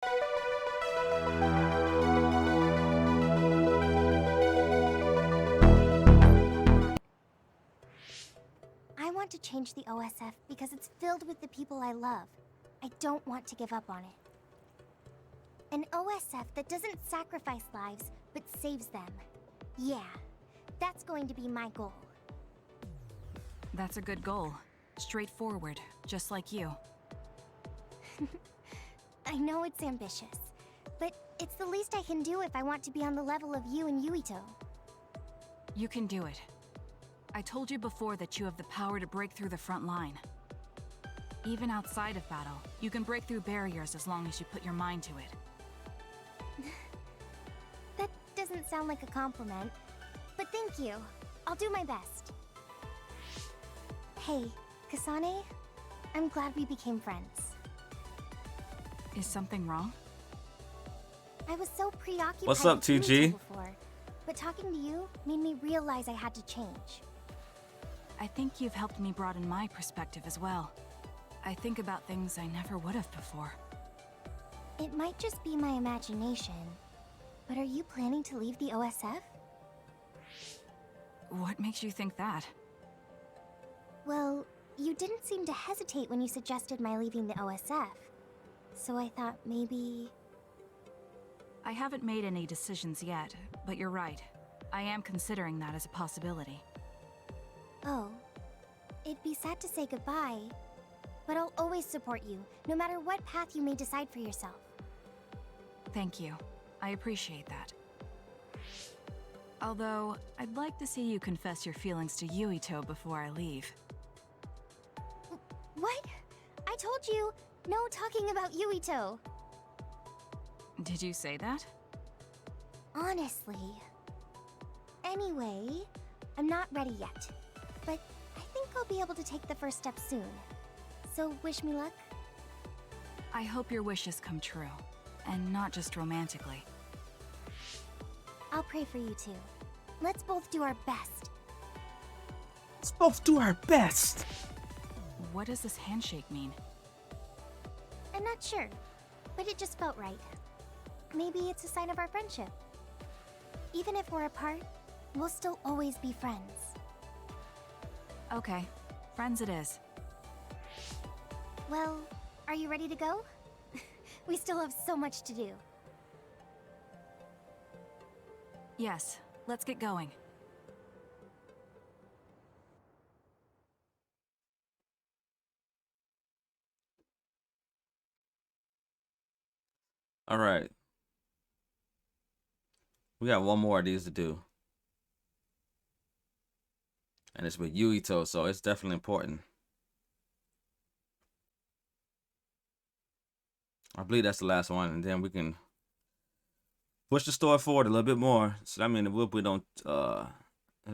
I want to change the OSF because it's filled with the people I love. I don't want to give up on it. An OSF that doesn't sacrifice lives, but saves them. Yeah, that's going to be my goal. That's a good goal. Straightforward, just like you. I know it's ambitious, but it's the least I can do if I want to be on the level of you and Yuito. You can do it. I told you before that you have the power to break through the front line. Even outside of battle, you can break through barriers as long as you put your mind to it. That doesn't sound like a compliment, but thank you. I'll do my best. Hey, Kasane, I'm glad we became friends. Is something wrong? I was so preoccupied What's up, with Yuito 2G? before, but talking to you made me realize I had to change. I think you've helped me broaden my perspective as well. I think about things I never would have before. It might just be my imagination, but are you planning to leave the OSF? What makes you think that? Well, you didn't seem to hesitate when you suggested my leaving the OSF, so I thought maybe... I haven't made any decisions yet, but you're right. I am considering that as a possibility. Oh, it'd be sad to say goodbye, but I'll always support you, no matter what path you may decide for yourself. Thank you. I appreciate that. Although, I'd like to see you confess your feelings to Yuito before I leave. What? I told you, no talking about Yuito. Did you say that? Honestly. Anyway, I'm not ready yet, but I think I'll be able to take the first step soon. So wish me luck. I hope your wishes come true, and not just romantically. I'll pray for you too. Let's both do our best. Let's both do our best. What does this handshake mean? I'm not sure, but it just felt right. Maybe it's a sign of our friendship. Even if we're apart, we'll still always be friends. Okay, friends it is. Well, are you ready to go? We still have so much to do. Yes, let's get going. All right. We got one more of these to do. And it's with Yuito, so it's definitely important. I believe that's the last one, and then we can push the story forward a little bit more. So I mean, we'll put on what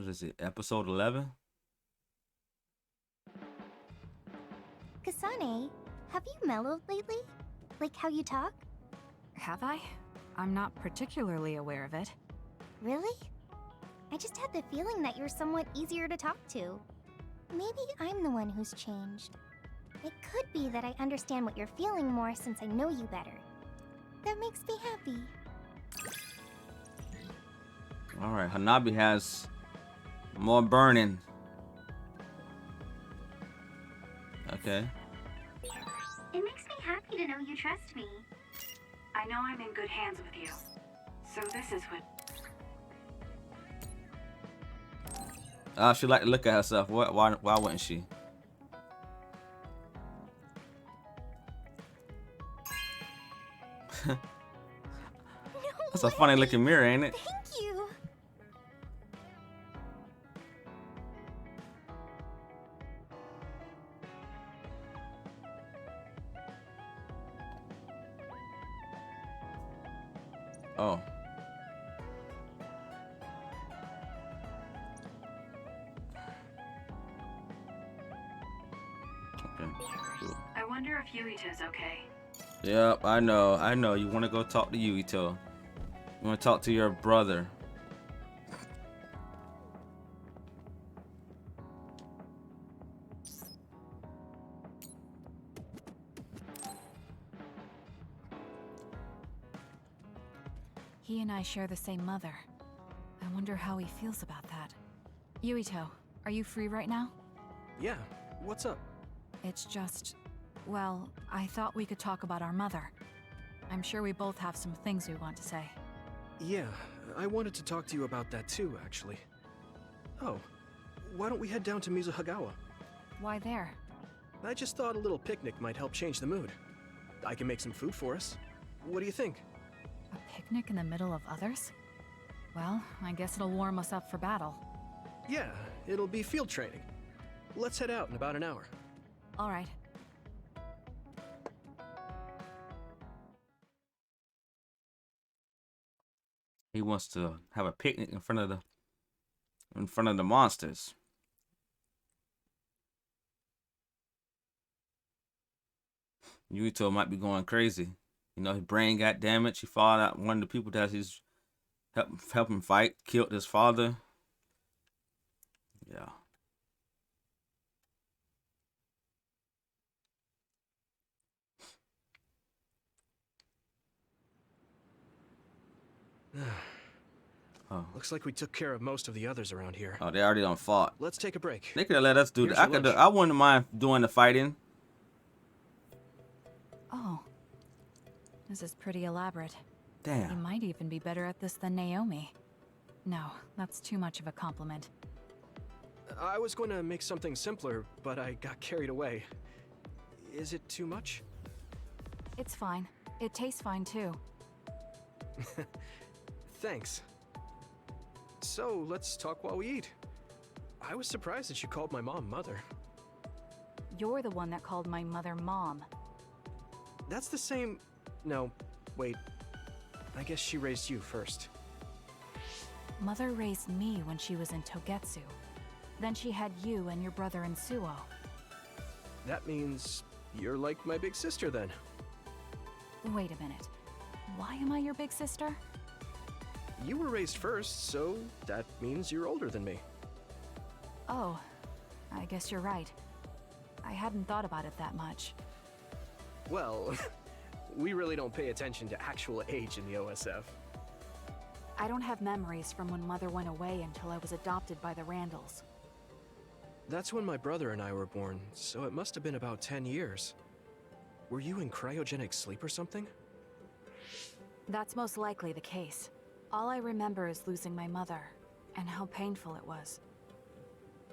is it, episode 11? Kasane, have you mellowed lately? Like how you talk? Have I? I'm not particularly aware of it. Really? I just had the feeling that you're somewhat easier to talk to. Maybe I'm the one who's changed. It could be that I understand what you're feeling more since I know you better. That makes me happy. All right, Hanabi has more burning. Okay. It makes me happy to know you trust me. I know I'm in good hands with you. So this is what... She like to look at herself. Why wouldn't she? That's a funny looking mirror, ain't it? Thank you. Oh. Okay. Cool. I wonder if Yuito's okay. Yep, I know. You want to go talk to Yuito. You want to talk to your brother. He and I share the same mother. I wonder how he feels about that. Yuito, are you free right now? Yeah, what's up? It's just... well, I thought we could talk about our mother. I'm sure we both have some things we want to say. Yeah, I wanted to talk to you about that too, actually. Oh, why don't we head down to Mizuhagawa? Why there? I just thought a little picnic might help change the mood. I can make some food for us. What do you think? A picnic in the middle of others? Well, I guess it'll warm us up for battle. Yeah, it'll be field training. Let's head out in about an hour. All right. He wants to have a picnic in front of the monsters. Yuito might be going crazy. You know, his brain got damaged. He fought out one of the people that he's help him fight, killed his father. Yeah. Oh. Looks like we took care of most of the others around here. Oh, they already done fought. Let's take a break. They could have let us do Here's that. your lunch. I wouldn't mind doing the fighting. Oh. This is pretty elaborate. You Damn. might even be better at this than Naomi. No, that's too much of a compliment. I was going to make something simpler, but I got carried away. Is it too much? It's fine. It tastes fine too. Thanks. So, let's talk while we eat. I was surprised that you called my mom Mother. You're the one that called my mother Mom. That's the same... No, wait. I guess she raised you first. Mother raised me when she was in Togetsu. Then she had you and your brother in Suo. That means you're like my big sister then. Wait a minute. Why am I your big sister? You were raised first, so that means you're older than me. Oh, I guess you're right. I hadn't thought about it that much. Well, we really don't pay attention to actual age in the OSF. I don't have memories from when Mother went away until I was adopted by the Randalls. That's when my brother and I were born, so it must have been about 10 years. Were you in cryogenic sleep or something? That's most likely the case. All I remember is losing my mother, and how painful it was.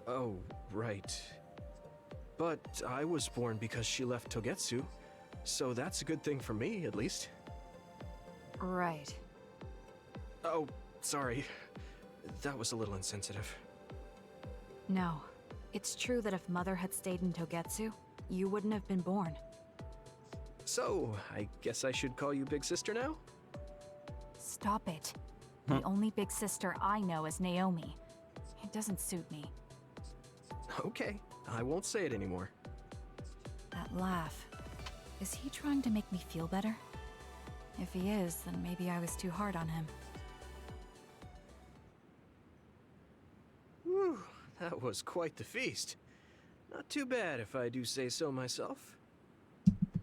Oh, right. But I was born because she left Togetsu, so that's a good thing for me, at least. Right. Oh, sorry. That was a little insensitive. No. It's true that if Mother had stayed in Togetsu, you wouldn't have been born. So, I guess I should call you Big Sister now? Stop it. The only big sister I know is Naomi. It doesn't suit me. Okay, I won't say it anymore. That laugh. Is he trying to make me feel better? If he is, then maybe I was too hard on him. Whew, that was quite the feast. Not too bad if I do say so myself.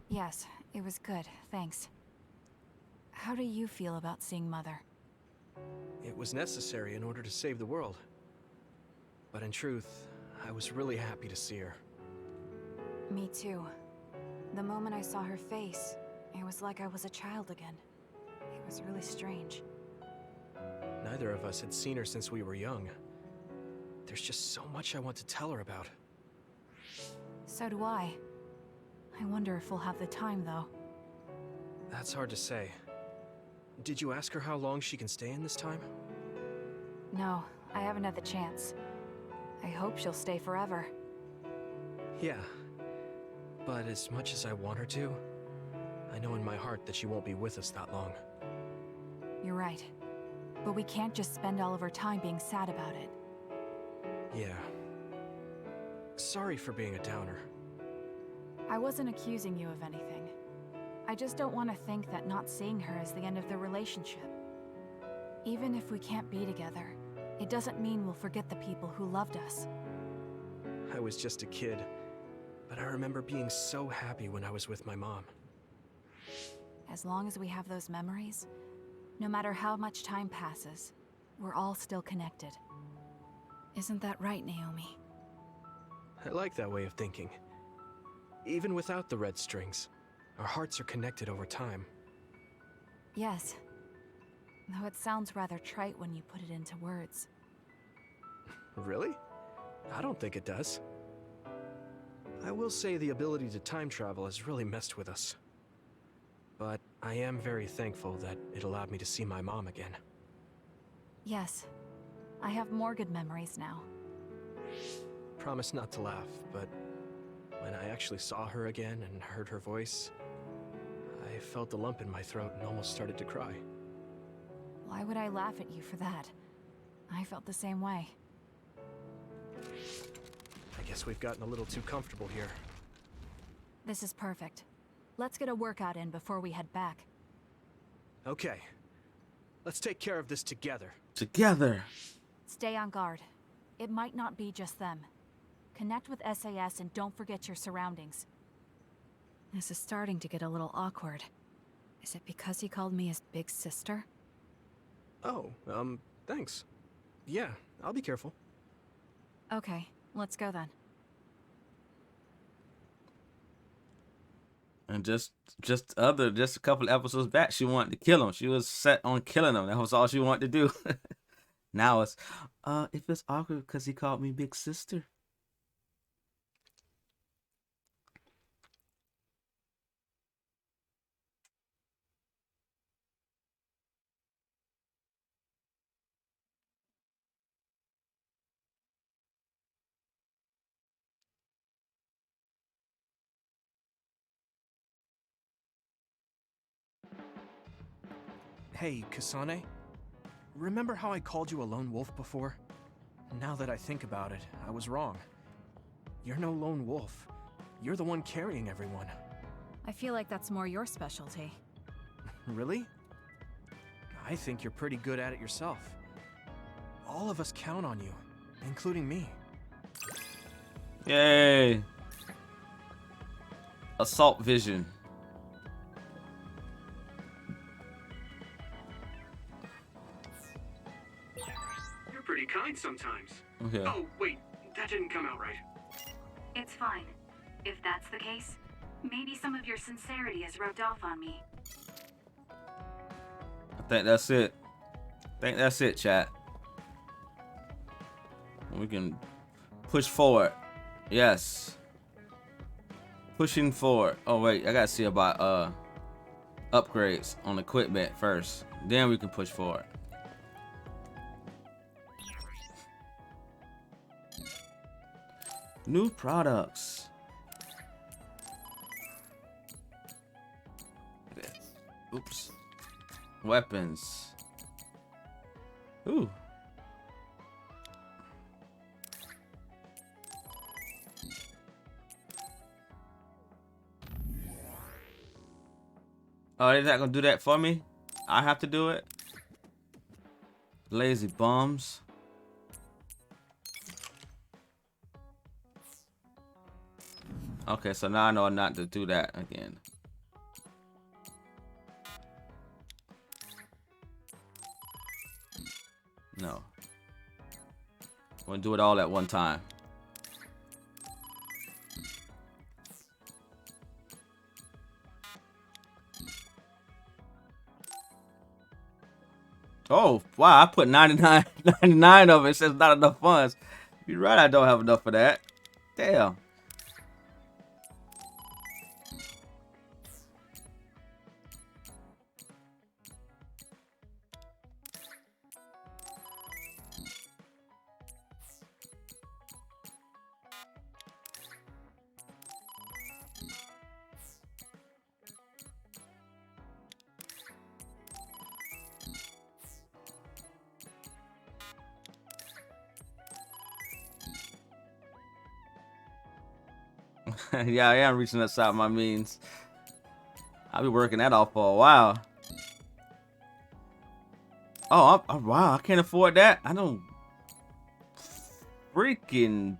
Yes, it was good, thanks. How do you feel about seeing Mother? It was necessary in order to save the world. But in truth, I was really happy to see her. Me too. The moment I saw her face, it was like I was a child again. It was really strange. Neither of us had seen her since we were young. There's just so much I want to tell her about. So do I. I wonder if we'll have the time, though. That's hard to say. Did you ask her how long she can stay in this time? No, I haven't had the chance. I hope she'll stay forever. Yeah. But as much as I want her to, I know in my heart that she won't be with us that long. You're right. But we can't just spend all of our time being sad about it. Yeah. Sorry for being a downer. I wasn't accusing you of anything. I just don't want to think that not seeing her is the end of the relationship. Even if we can't be together, it doesn't mean we'll forget the people who loved us. I was just a kid, but I remember being so happy when I was with my mom. As long as we have those memories, No matter how much time passes, we're all still connected. Isn't that right, Naomi? I like that way of thinking. Even without the red strings, our hearts are connected over time. Yes. Though it sounds rather trite when you put it into words. Really? I don't think it does. I will say the ability to time travel has really messed with us. But I am very thankful that it allowed me to see my mom again. Yes. I have more good memories now. Promise not to laugh, but when I actually saw her again and heard her voice, I felt a lump in my throat and almost started to cry. Why would I laugh at you for that? I felt the same way. I guess we've gotten a little too comfortable here. This is perfect. Let's get a workout in before we head back. Okay. Let's take care of this together. Together. Stay on guard. It might not be just them. Connect with SAS and don't forget your surroundings. This is starting to get a little awkward. Is it because he called me his big sister? Oh, thanks. Yeah, I'll be careful. Okay, let's go then. And just a couple episodes back, she wanted to kill him. She was set on killing him. That was all she wanted to do. Now it's, if it's awkward because he called me big sister. Hey, Kasane. Remember how I called you a lone wolf before? Now that I think about it, I was wrong. You're no lone wolf. You're the one carrying everyone. I feel like that's more your specialty. Really? I think you're pretty good at it yourself. All of us count on you, including me. Yay. Assault vision. You're pretty kind sometimes. Okay. Oh, wait, that didn't come out right. It's fine. If that's the case, maybe some of your sincerity has rubbed off on me. I think that's it. Chat. We can push forward. Yes. Pushing forward. Oh wait, I gotta see about upgrades on equipment first. Then we can push forward. New products. Oops. Weapons. Ooh. Oh, they're not gonna do that for me? I have to do it? Lazy bums. Okay, so now I know not to do that again. No. I'm gonna do it all at one time. Oh, wow, I put 99 of it. It says not enough funds. You're right, I don't have enough for that. Damn. Yeah, I am reaching outside my means. I'll be working that off for a while. Oh, wow, I can't afford that. I don't freaking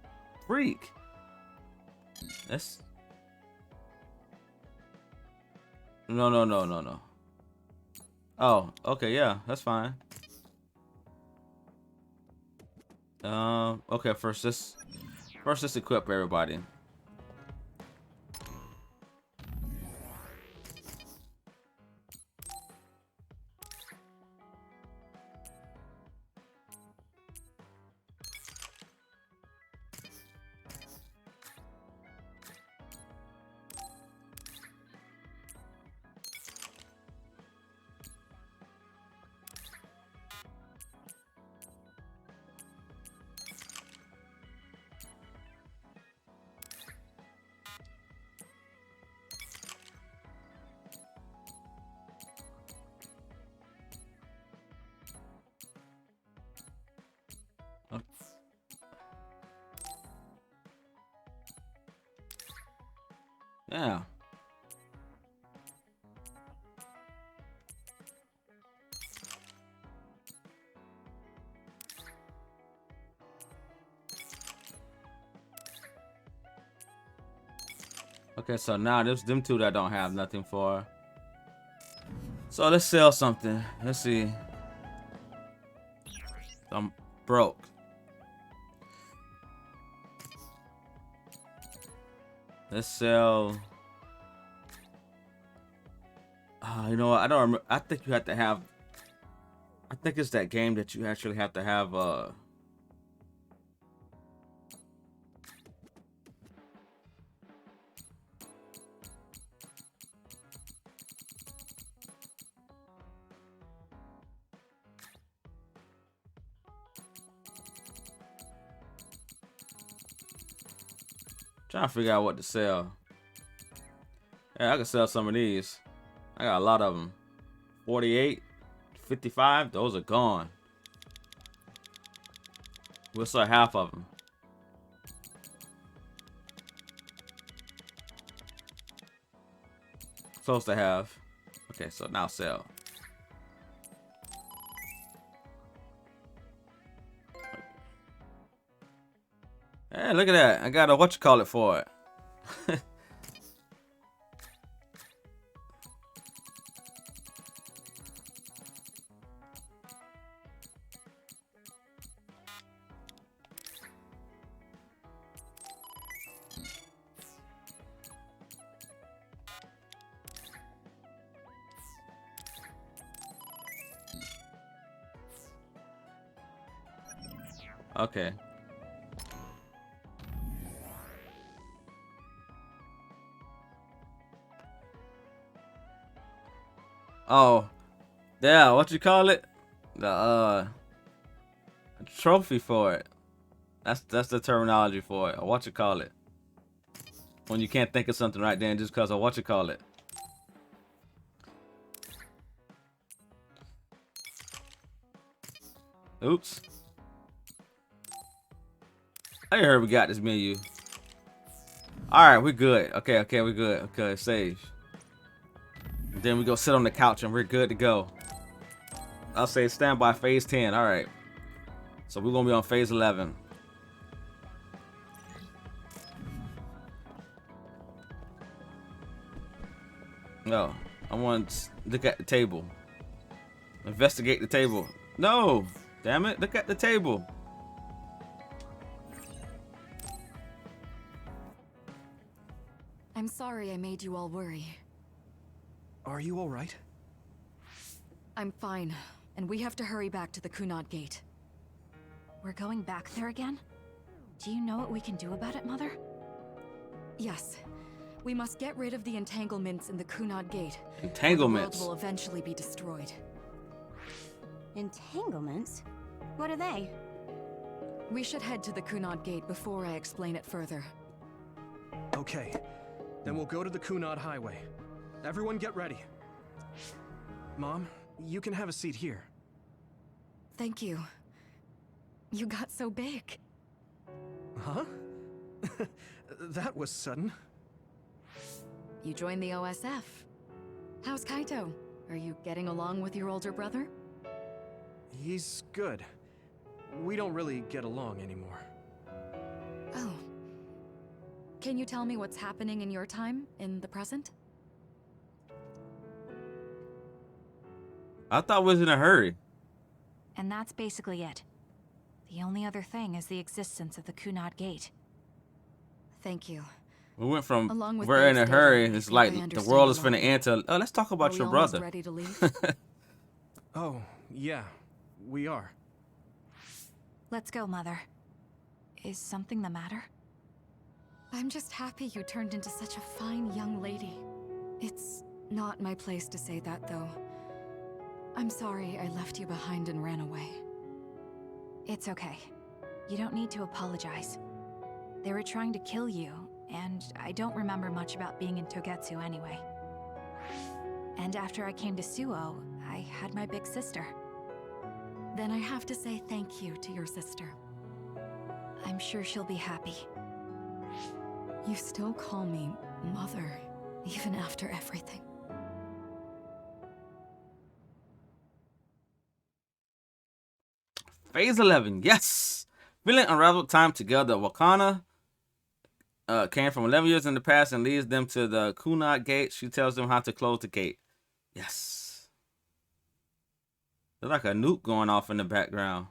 freak. That's no. Oh, okay, yeah, that's fine. Okay, first let's equip everybody. Yeah. Okay, so now there's them two that don't have nothing for. So let's sell something. Let's see. I'm broke. Let's sell. You know what? I don't remember. I think you have to have. I think it's that game that you actually have to have. Trying to figure out what to sell. Yeah, I can sell some of these. I got a lot of them. 48, 55. Those are gone. We'll sell half of them. Close to half. Okay, so now sell. Hey, look at that. I got a whatchamacallit for it. Okay. Oh, yeah, what you call it? The trophy for it. That's the terminology for it. Or what you call it? When you can't think of something right then just because of what you call it. Oops. I heard we got this menu. Alright, we're good. Okay, we're good. Okay, save. And then we go sit on the couch and we're good to go. I'll say stand by phase 10. Alright. So we're gonna be on phase 11. No, I want to look at the table. Investigate the table. No! Damn it, look at the table. I'm sorry I made you all worry. Are you all right? I'm fine, and we have to hurry back to the Kunad Gate. We're going back there again? Do you know what we can do about it, Mother? Yes. We must get rid of the entanglements in the Kunad Gate. Entanglements? The world will eventually be destroyed. Entanglements? What are they? We should head to the Kunad Gate before I explain it further. Okay. Then we'll go to the Kunad Highway. Everyone get ready. Mom, you can have a seat here. Thank you. You got so big. Huh? That was sudden. You joined the OSF. How's Kaito? Are you getting along with your older brother? He's good. We don't really get along anymore. Oh. Can you tell me what's happening in your time, in the present? I thought we was in a hurry. And that's basically it. The only other thing is the existence of the Kunad Gate. Thank you. We went from Along with we're in a Dave's hurry. data, I It's think like I the understand world a is lot finna more. end. To, oh, let's talk about Are we your almost brother. ready to leave? Oh, yeah, we are. Let's go, Mother. Is something the matter? I'm just happy you turned into such a fine young lady. It's not my place to say that, though. I'm sorry I left you behind and ran away. It's okay. You don't need to apologize. They were trying to kill you, and I don't remember much about being in Togetsu anyway. And after I came to Suo, I had my big sister. Then I have to say thank you to your sister. I'm sure she'll be happy. You still call me Mother, even after everything. Phase 11, yes! Feeling unraveled time together. Wakana came from 11 years in the past and leads them to the Kunad Gate. She tells them how to close the gate. Yes. There's like a nuke going off in the background.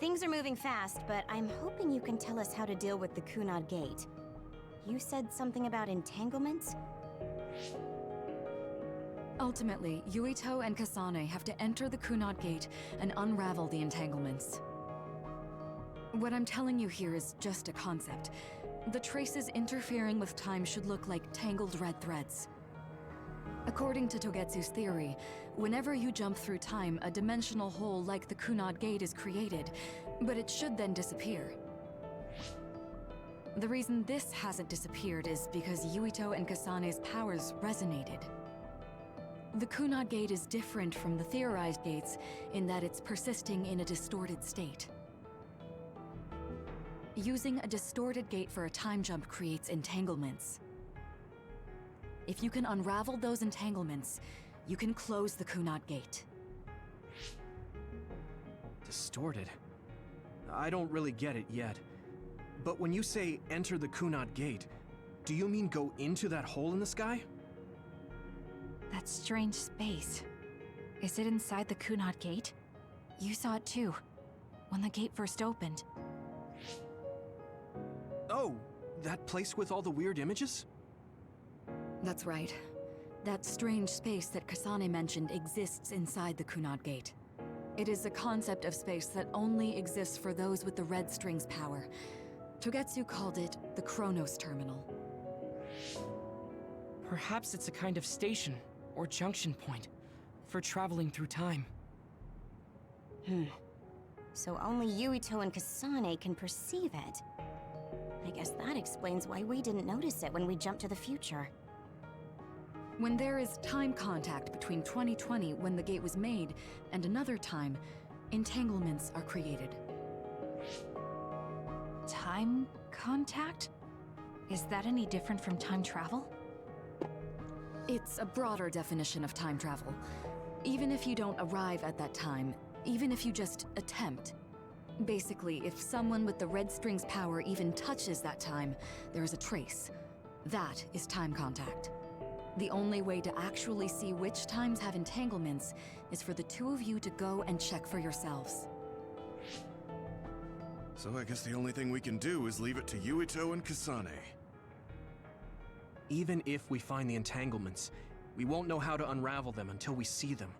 Things are moving fast, but I'm hoping you can tell us how to deal with the Kunad Gate. You said something about entanglements? Ultimately, Yuito and Kasane have to enter the Kunad Gate and unravel the entanglements. What I'm telling you here is just a concept. The traces interfering with time should look like tangled red threads. According to Togetsu's theory, whenever you jump through time, a dimensional hole like the Kunad Gate is created, but it should then disappear. The reason this hasn't disappeared is because Yuito and Kasane's powers resonated. The Kunad Gate is different from the theorized gates in that it's persisting in a distorted state. Using a distorted gate for a time jump creates entanglements. If you can unravel those entanglements, you can close the Kunad Gate. Distorted? I don't really get it yet. But when you say enter the Kunad Gate, do you mean go into that hole in the sky? That strange space. Is it inside the Kunad Gate? You saw it too, when the gate first opened. Oh, that place with all the weird images? That's right. That strange space that Kasane mentioned exists inside the Kunad Gate. It is a concept of space that only exists for those with the red string's power. Togetsu called it the Chronos Terminal. Perhaps it's a kind of station or junction point for traveling through time. So only Yuito and Kasane can perceive it. I guess that explains why we didn't notice it when we jumped to the future. When there is time contact between 2020, when the gate was made, and another time, entanglements are created. Time contact? Is that any different from time travel? It's a broader definition of time travel. Even if you don't arrive at that time, even if you just attempt. Basically, if someone with the red string's power even touches that time, there is a trace. That is time contact. The only way to actually see which times have entanglements is for the two of you to go and check for yourselves. So I guess the only thing we can do is leave it to Yuito and Kasane. Even if we find the entanglements, we won't know how to unravel them until we see them.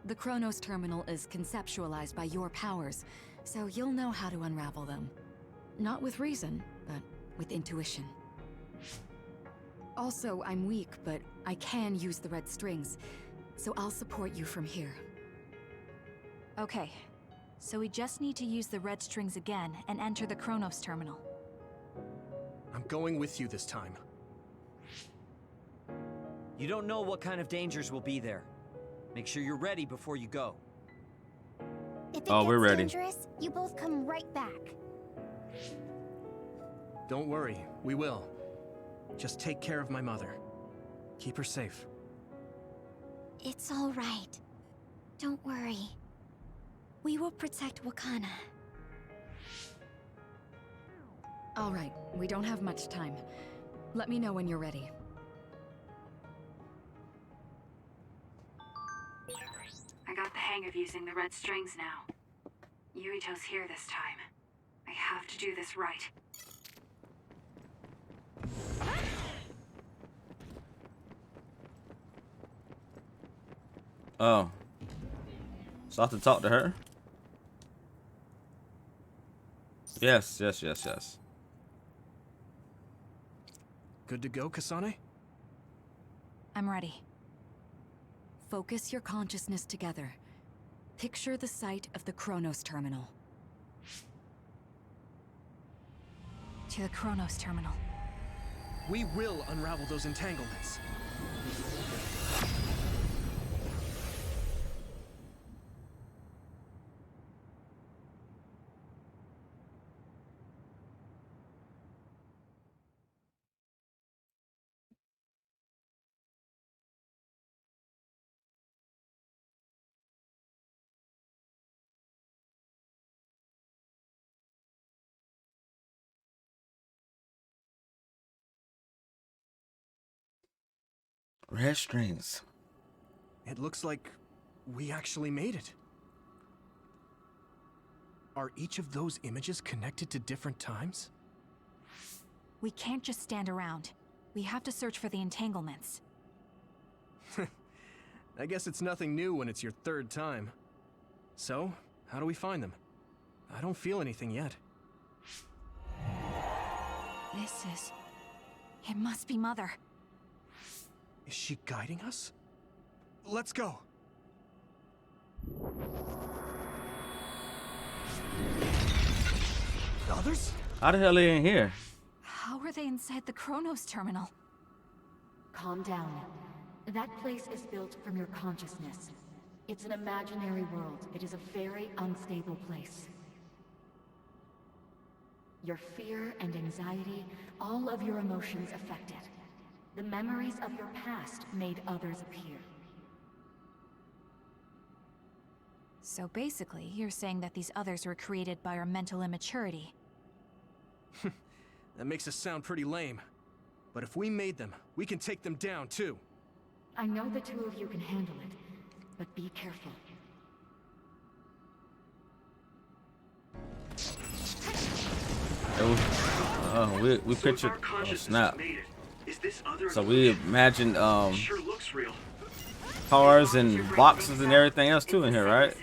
The Chronos Terminal is conceptualized by your powers, so you'll know how to unravel them. Not with reason, but with intuition. Also, I'm weak, but I can use the red strings, so I'll support you from here. Okay, so we just need to use the red strings again and enter the Chronos Terminal. I'm going with you this time. You don't know what kind of dangers will be there. Make sure you're ready before you go. If it Oh, we're gets ready. dangerous, you both come right back. Don't worry, we will. Just take care of my mother. Keep her safe. It's all right. Don't worry. We will protect Wakana. All right, we don't have much time. Let me know when you're ready. I got the hang of using the red strings now. Yuito's here this time. I have to do this right. Oh. So I have to talk to her? Yes. Good to go, Kasane? I'm ready. Focus your consciousness together. Picture the site of the Chronos Terminal. To the Chronos Terminal. We will unravel those entanglements. Red strings. It looks like we actually made it. Are each of those images connected to different times? We can't just stand around. We have to search for the entanglements. I guess it's nothing new when it's your third time. So, how do we find them? I don't feel anything yet. It must be Mother. Is she guiding us? Let's go! The others? How the hell are they in here? How are they inside the Chronos Terminal? Calm down. That place is built from your consciousness. It's an imaginary world. It is a very unstable place. Your fear and anxiety, all of your emotions affected. The memories of your past made others appear. So basically, you're saying that these others were created by our mental immaturity. That makes us sound pretty lame. But if we made them, we can take them down too. I know the two of you can handle it, but be careful. We pictured. Oh snap! So we imagined cars and boxes and everything else too in here, right?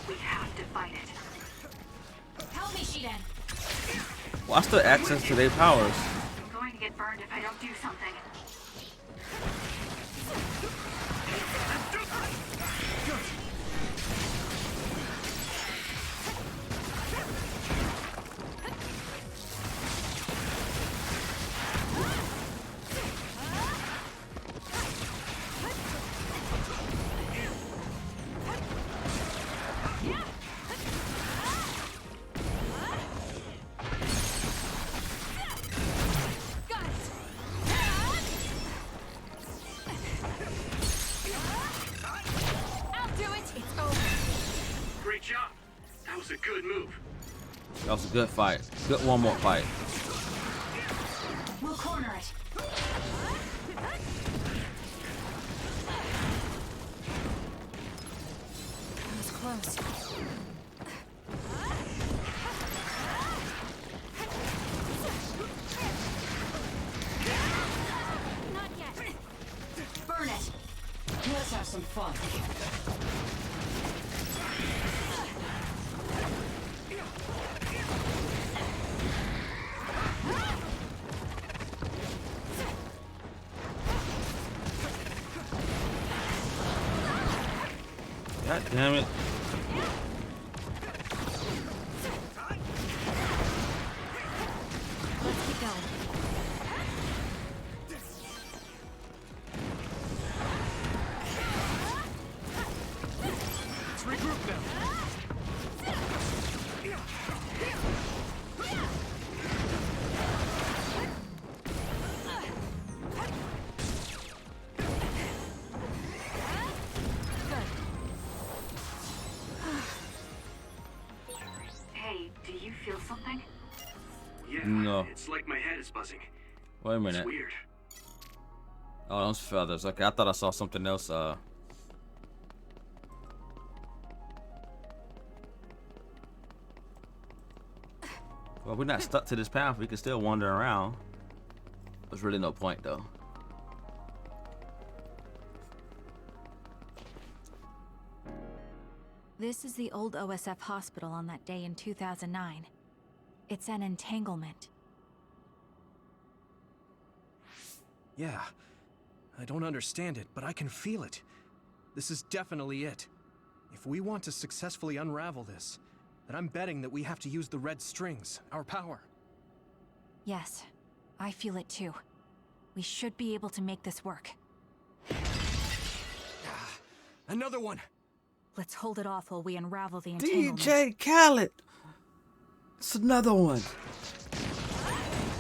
We have to fight it. Help me, Shiden! What's the access to their powers? I'm going to get burned if I don't do something. That was a good fight. Good warm-up fight. We'll corner it. That was close. Not yet. Burn it. Let's have some fun. God damn it. Let's keep going. Let's regroup now. No. It's like my head is buzzing. Wait a minute. It's weird. Oh, those feathers. Okay, I thought I saw something else. Well, we're not stuck to this path. We can still wander around. There's really no point, though. This is the old OSF hospital on that day in 2009. It's an entanglement. Yeah. I don't understand it, but I can feel it. This is definitely it. If we want to successfully unravel this, then I'm betting that we have to use the red strings, our power. Yes, I feel it too. We should be able to make this work. Another one! Let's hold it off while we unravel the entanglement. DJ Khaled! It's another one.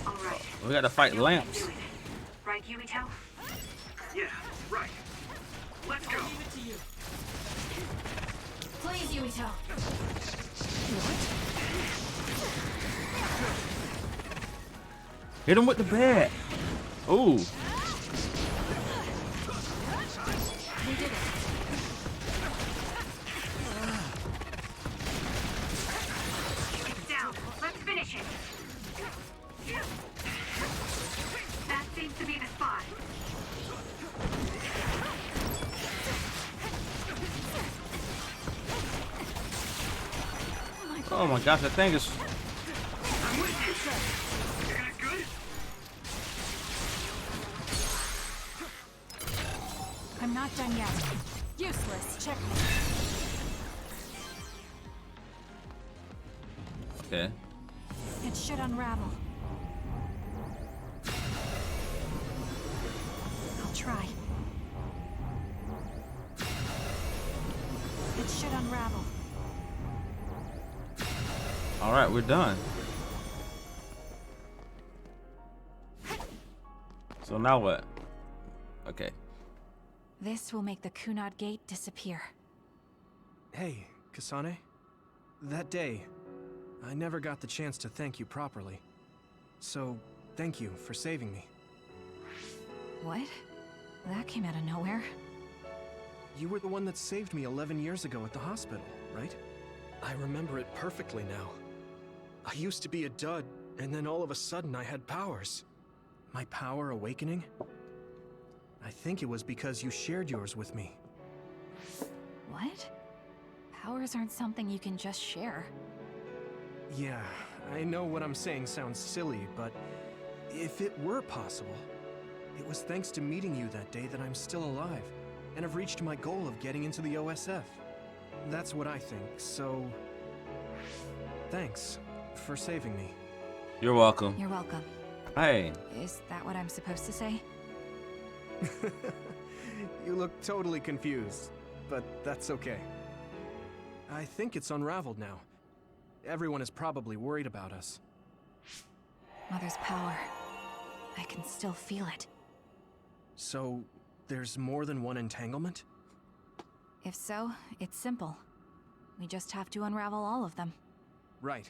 All right. We gotta fight You can lamps. do it. Right, Yuito? Yeah, right. Let's go! Please, Yuito. Hit him with the bat. Ooh. We did it. It's down. Let's finish it. That seems to be the spot. Oh my gosh, that thing is. I'm with you! You guys good? I'm not done yet. Useless. Check me. Okay. It should unravel. I'll try. It should unravel. All right, we're done. So now what? Okay. This will make the Kunad Gate disappear. Hey, Kasane. That day, I never got the chance to thank you properly. So, thank you for saving me. What? That came out of nowhere. You were the one that saved me 11 years ago at the hospital, right? I remember it perfectly now. I used to be a dud, and then all of a sudden I had powers. My power awakening? I think it was because you shared yours with me. What? Powers aren't something you can just share. Yeah, I know what I'm saying sounds silly, but if it were possible, it was thanks to meeting you that day that I'm still alive, and have reached my goal of getting into the OSF. That's what I think, so... thanks for saving me. You're welcome. You're welcome. Hey. Is that what I'm supposed to say? You look totally confused, but that's okay. I think it's unraveled now. Everyone is probably worried about us. Mother's power. I can still feel it. So, there's more than one entanglement? If so, it's simple. We just have to unravel all of them. Right.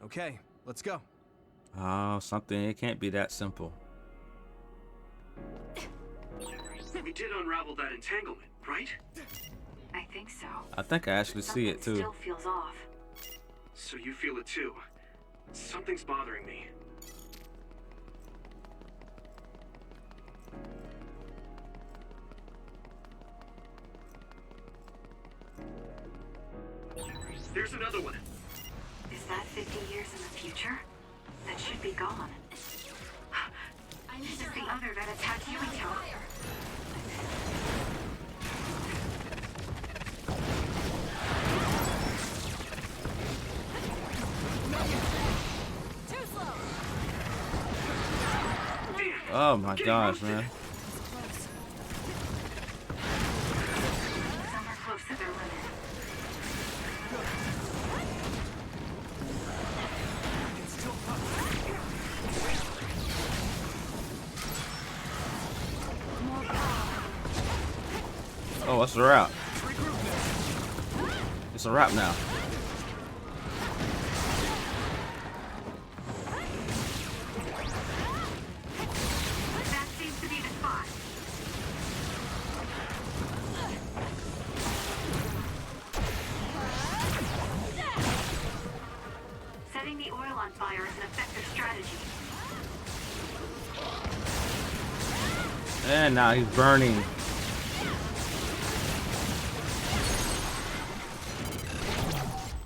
Okay, let's go. Oh, something. It can't be that simple. We did unravel that entanglement, right? I think so. I think I actually see it Something too. still feels off. So you feel it too. Something's bothering me. There's another one. Is that 50 years in the future? That should be gone. This is the other that attacked Yuito. Too slow. Oh my gosh, man. Some are close to their limit. Oh, it's a wrap. It's a wrap now. strategy. And now he's burning.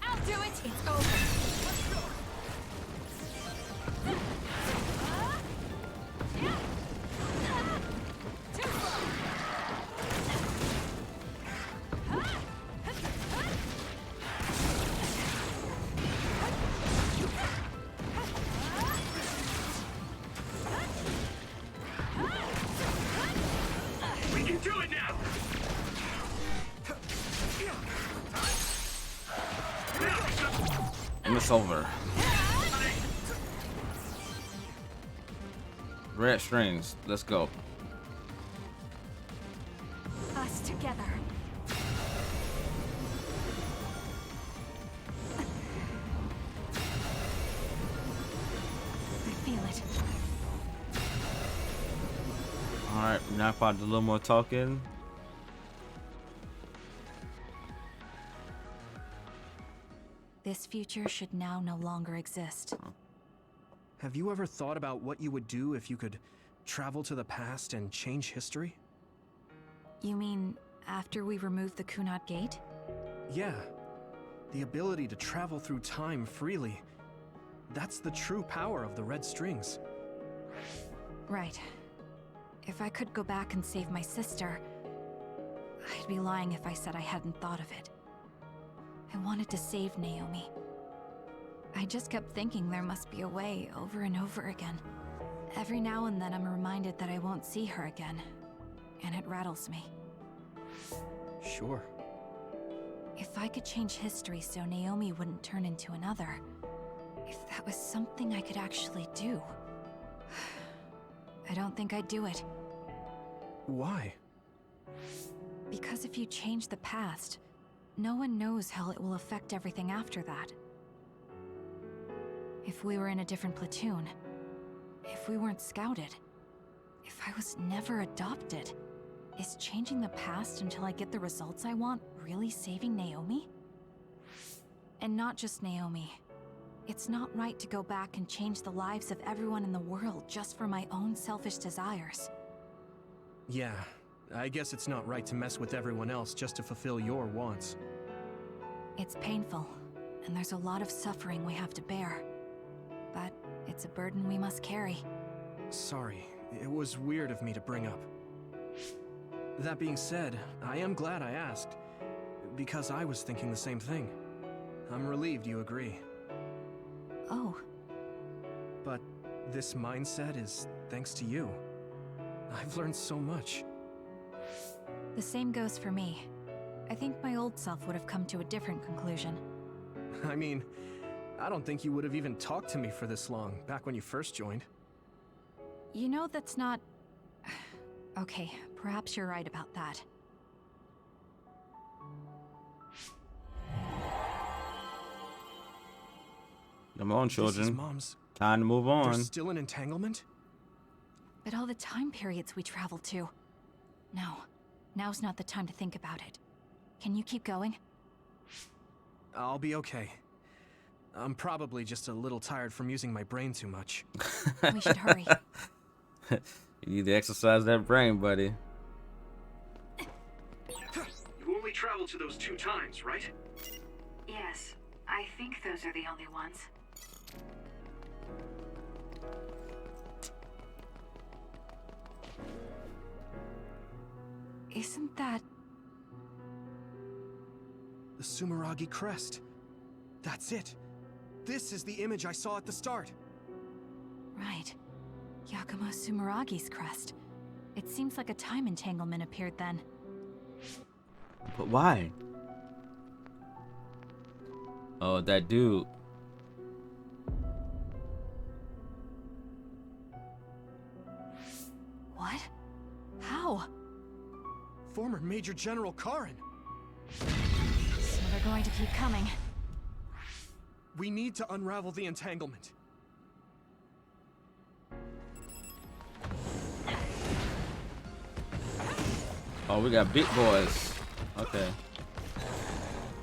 I'll do it! It's over! We can do it now! And it's over. Red strings. Let's go. Us together. I feel it. Alright, now probably a little more talking. This future should now no longer exist. Have you ever thought about what you would do if you could travel to the past and change history? You mean after we remove the Kunad Gate? Yeah. The ability to travel through time freely. That's the true power of the red strings. Right. If I could go back and save my sister, I'd be lying if I said I hadn't thought of it. I wanted to save Naomi. I just kept thinking there must be a way over and over again. Every now and then I'm reminded that I won't see her again, and it rattles me. Sure. If I could change history so Naomi wouldn't turn into another, if that was something I could actually do, I don't think I'd do it. Why? Because if you change the past, no one knows how it will affect everything after that. If we were in a different platoon, if we weren't scouted, if I was never adopted, is changing the past until I get the results I want really saving Naomi? And not just Naomi. It's not right to go back and change the lives of everyone in the world just for my own selfish desires. Yeah, I guess it's not right to mess with everyone else just to fulfill your wants. It's painful, and there's a lot of suffering we have to bear. But it's a burden we must carry. Sorry, it was weird of me to bring up. That being said, I am glad I asked, because I was thinking the same thing. I'm relieved you agree. Oh. But this mindset is thanks to you. I've learned so much. The same goes for me. I think my old self would have come to a different conclusion. I mean, I don't think you would have even talked to me for this long, back when you first joined. You know that's not... Okay, perhaps you're right about that. Come on, This is children. Mom's. Time to move on. There's still an entanglement? But all the time periods we traveled to... No, now's not the time to think about it. Can you keep going? I'll be okay. I'm probably just a little tired from using my brain too much. We should hurry. You need to exercise that brain, buddy. You only traveled to those 2 times, right? Yes, I think those are the only ones. Isn't that... The Sumeragi crest. That's it. This is the image I saw at the start. Right. Yakumo Sumeragi's crest. It seems like a time entanglement appeared then. But why? Oh, that dude. What? How? Former Major General Karin. So they're going to keep coming. We need to unravel the entanglement. Oh, we got big boys. Okay.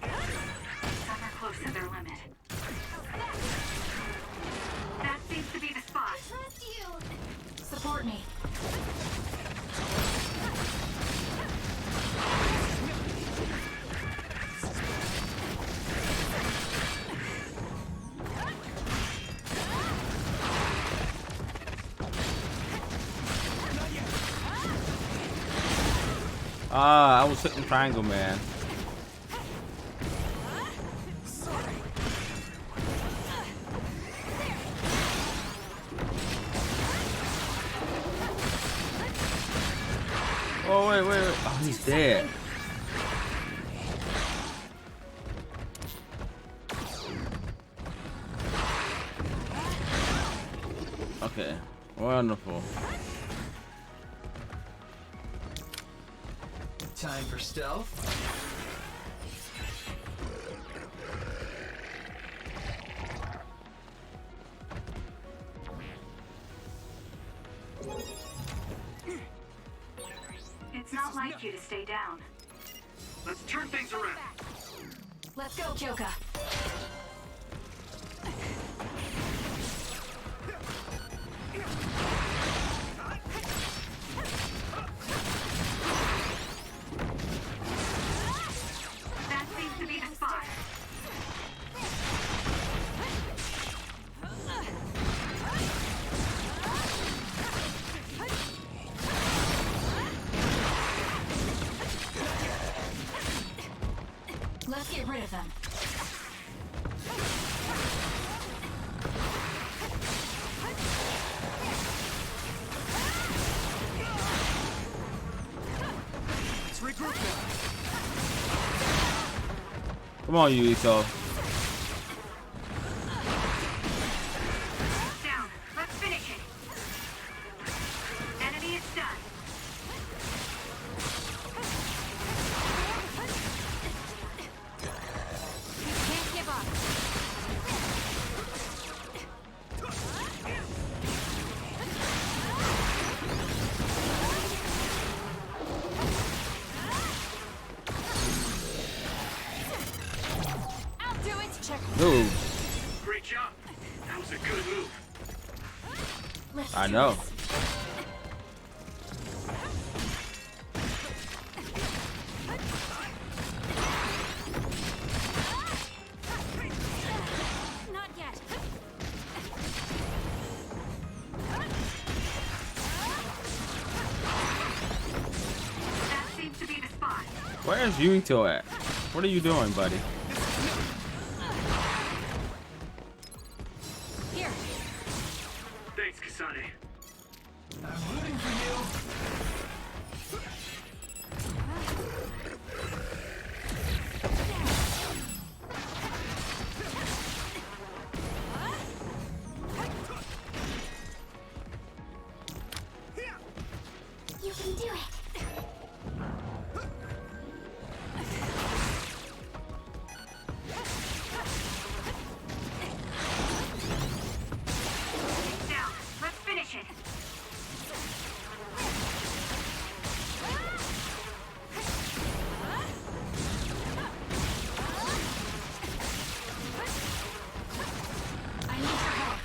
Some are close to their limit. That seems to be the hurt me. Ah, I was hitting triangle, man. Oh, wait. Oh, he's dead. Okay, wonderful. Time for stealth. It's not like you to stay down. Let's turn things around. Let's go, Kyoka. That seems to be the spot. Let's get rid of them. Let's regroup now. Come on, Yuito. Down. Let's finish it. Enemy is done. Can't give up. I'll do it. Check. Dude, Great job. That was a good move. Let's I do know. this. Not yet. That seems to be the spot. Where's Yuito at? What are you doing, buddy? Here. Thanks, Kasane. I'm rooting for you. You can do it. Down. Let's finish it. I need your help.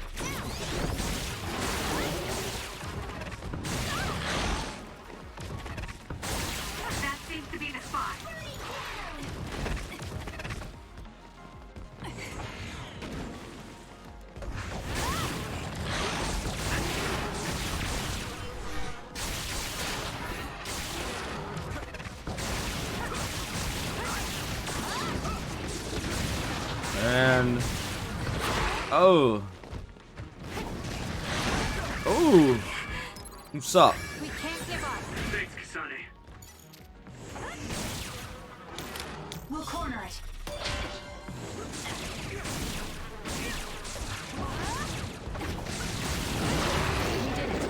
That seems to be the spot. And oh, what's up? We can't give up. Thanks, Kasane. We'll corner it. We did it.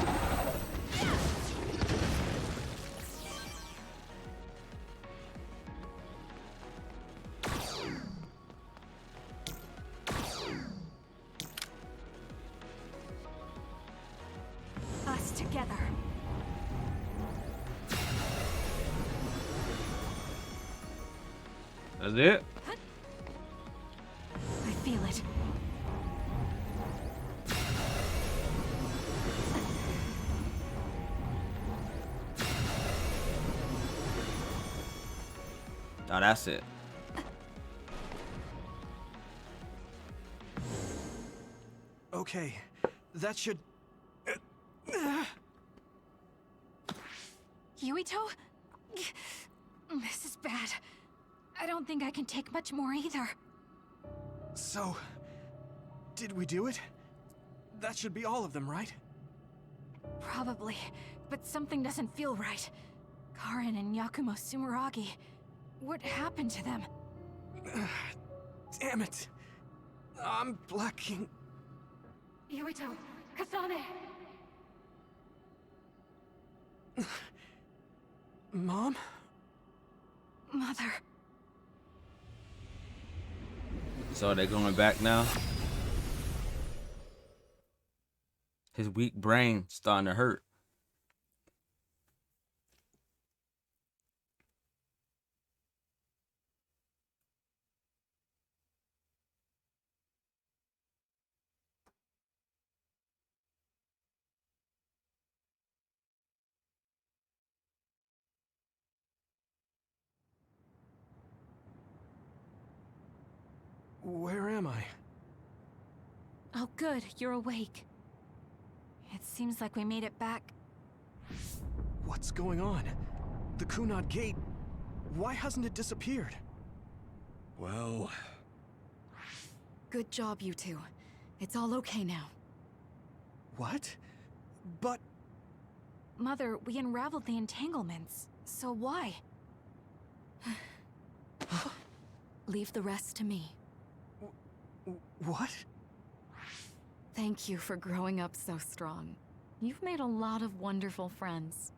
Us together. That's it. I feel it. Oh, that's it. Okay, that should... Yuito? This is bad. I don't think I can take much more either. So, did we do it? That should be all of them, right? Probably, but something doesn't feel right. Karin and Yakumo Sumeragi. What happened to them? Damn it. I'm blacking. Yuito, Kasane! Mom? Mother. So they're going back now? His weak brain starting to hurt. Where am I? Oh good, you're awake. It seems like we made it back. What's going on? The Kunad Gate, why hasn't it disappeared? Well... Good job, you two. It's all okay now. What? But... Mother, we unraveled the entanglements. So why? Leave the rest to me. What? Thank you for growing up so strong. You've made a lot of wonderful friends.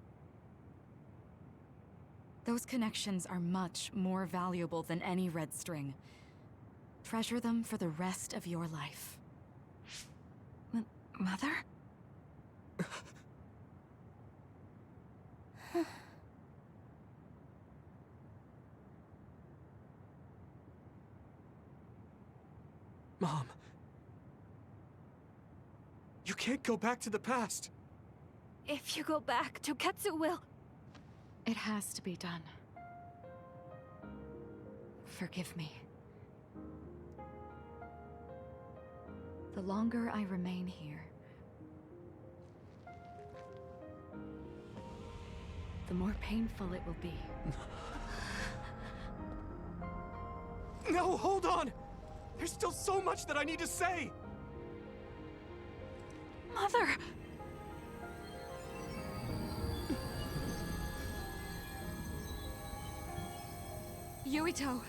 Those connections are much more valuable than any red string. Treasure them for the rest of your life. Mother? Mom. You can't go back to the past. If you go back, Toketsu will... It has to be done. Forgive me. The longer I remain here, the more painful it will be. No, hold on! There's still so much that I need to say! Mother! Yuito!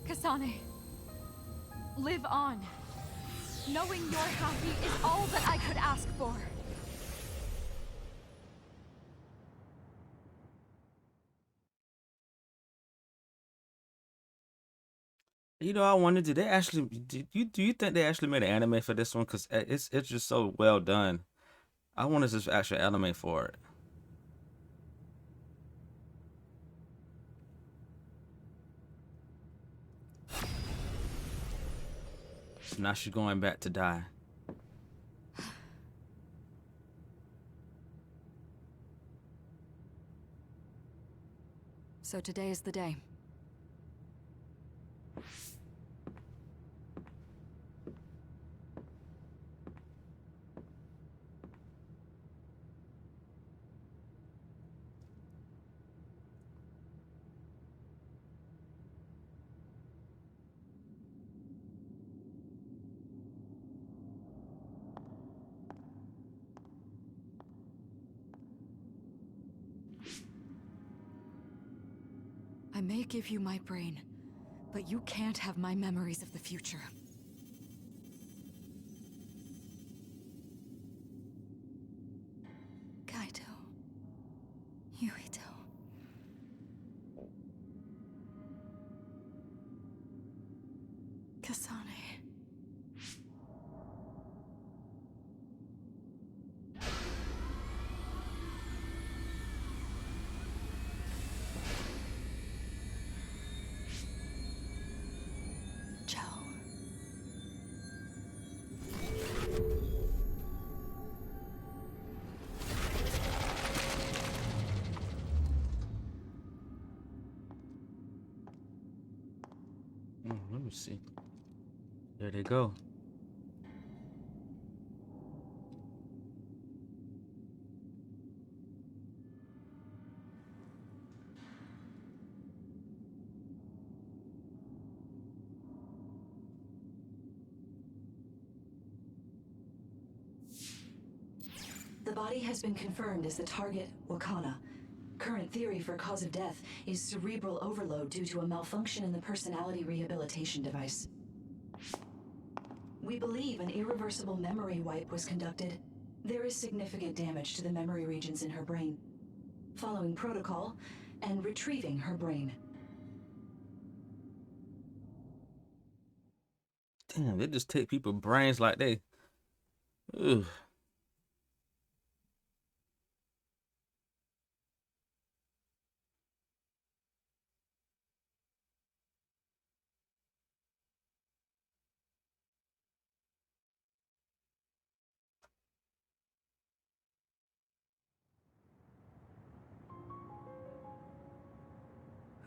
Kasane! Live on! Knowing you're happy is all that I could ask for! You know, I wonder, did they actually? Do you think they actually made an anime for this one? Cause it's just so well done. I want to just actual anime for it. Now she's going back to die. So today is the day. I may give you my brain, but you can't have my memories of the future. Kaito. Yuito. Kasane. Let me see. There they go. The body has been confirmed as the target, Wakana. Current theory for cause of death is cerebral overload due to a malfunction in the personality rehabilitation device. We believe an irreversible memory wipe was conducted. There is significant damage to the memory regions in her brain. Following protocol and retrieving her brain. Damn, they just take people's brains like they. Ugh.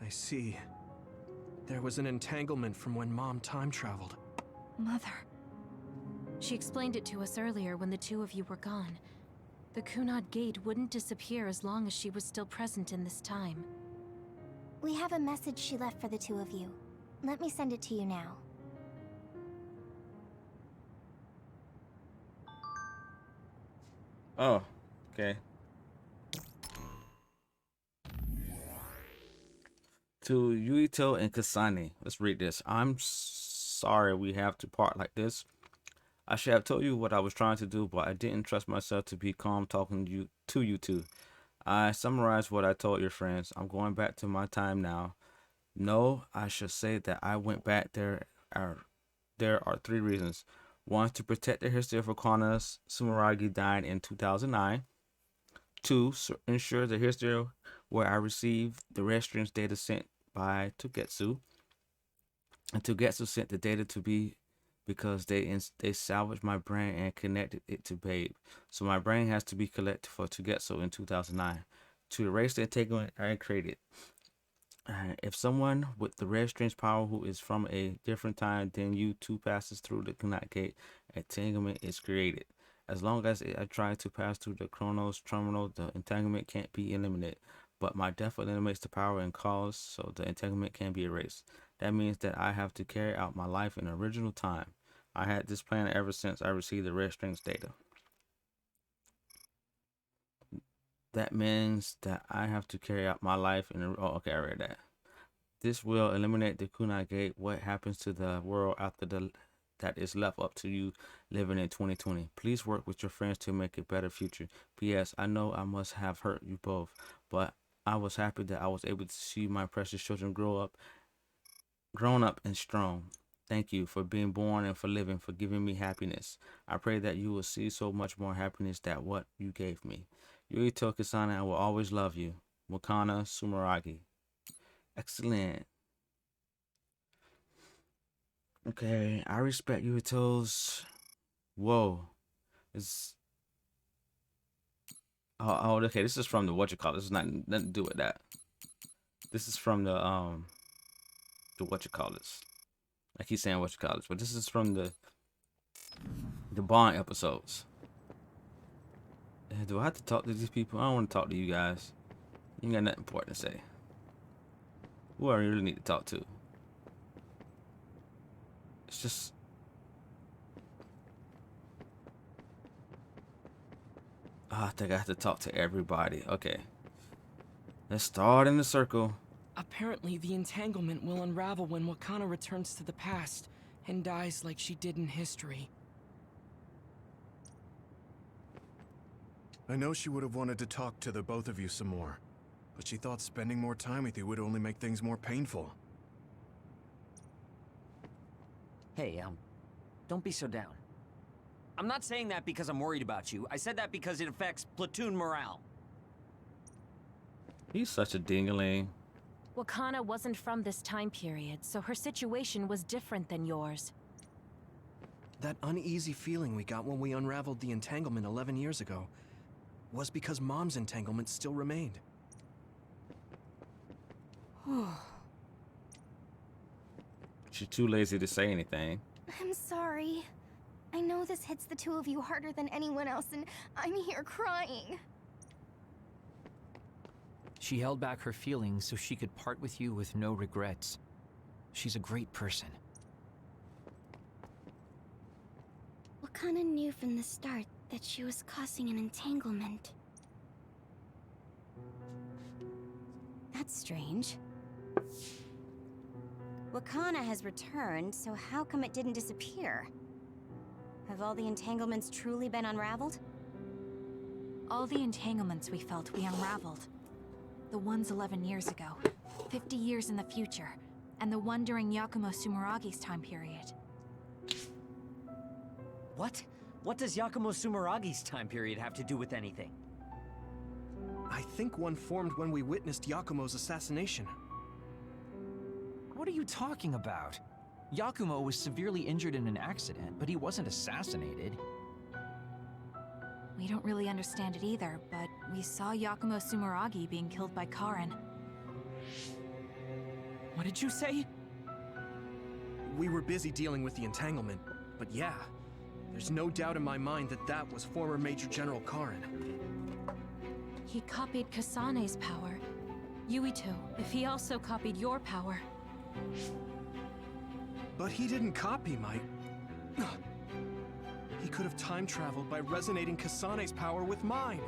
I see. There was an entanglement from when Mom time traveled. Mother. She explained it to us earlier when the two of you were gone. The Kunad Gate wouldn't disappear as long as she was still present in this time. We have a message she left for the two of you. Let me send it to you now. Oh, okay. To Yuito and Kasane. Let's read this. I'm sorry we have to part like this. I should have told you what I was trying to do, but I didn't trust myself to be calm talking to you two. I summarized what I told your friends. I'm going back to my time now. No, I should say that I went back there. There are three reasons. One, to protect the history of Okana's Sumeragi died in 2009. Two, ensure the history where I received the restaurant's data sent by Togetsu. And Togetsu sent the data to be because they salvaged my brain and connected it to Babe. So my brain has to be collected for Togetsu in 2009. To erase the entanglement I created. If someone with the red strange power who is from a different time than you two passes through the Kunat Gate, entanglement is created. As long as I try to pass through the Chronos terminal, the entanglement can't be eliminated. But my death eliminates the power and cause, so the entanglement can be erased. That means that I have to carry out my life in original time. I had this plan ever since I received the red strings data. That means that I have to carry out my life in oh, okay, I read that. This will eliminate the Kunai Gate. What happens to the world after that is left up to you living in 2020. Please work with your friends to make a better future. P.S. I know I must have hurt you both, but I was happy that I was able to see my precious children grown up and strong. Thank you for being born and for living, for giving me happiness. I pray that you will see so much more happiness than what you gave me. Yuito Kasane, I will always love you. Wakana Sumeragi. Excellent. Okay, I respect Yuito's. Whoa. It's. Oh, okay. This is from the what you call it. This is nothing to do with that. This is from the what you call this. I keep saying what you call this, but this is from the Bond episodes. Do I have to talk to these people? I don't want to talk to you guys. You ain't got nothing important to say. Who I really need to talk to? It's just. I think I have to talk to everybody. Okay. Let's start in the circle. Apparently, the entanglement will unravel when Wakana returns to the past and dies like she did in history. I know she would have wanted to talk to the both of you some more, but she thought spending more time with you would only make things more painful. Hey, don't be so down. I'm not saying that because I'm worried about you. I said that because it affects platoon morale. He's such a dingaling. Wakana wasn't from this time period, so her situation was different than yours. That uneasy feeling we got when we unraveled the entanglement 11 years ago was because Mom's entanglement still remained. She's too lazy to say anything. I'm sorry. I know this hits the two of you harder than anyone else, and I'm here crying. She held back her feelings so she could part with you with no regrets. She's a great person. Wakana knew from the start that she was causing an entanglement. That's strange. Wakana has returned, so how come it didn't disappear? Have all the entanglements truly been unraveled? All the entanglements we felt, we unraveled. The ones 11 years ago, 50 years in the future, and the one during Yakumo Sumeragi's time period. What? What does Yakumo Sumeragi's time period have to do with anything? I think one formed when we witnessed Yakumo's assassination. What are you talking about? Yakumo was severely injured in an accident, but he wasn't assassinated. We don't really understand it either, but we saw Yakumo Sumeragi being killed by Karin. What did you say? We were busy dealing with the entanglement, but yeah, there's no doubt in my mind that that was former Major General Karin. He copied Kasane's power. Yuito, if he also copied your power. But he didn't copy my... He could have time traveled by resonating Kasane's power with mine.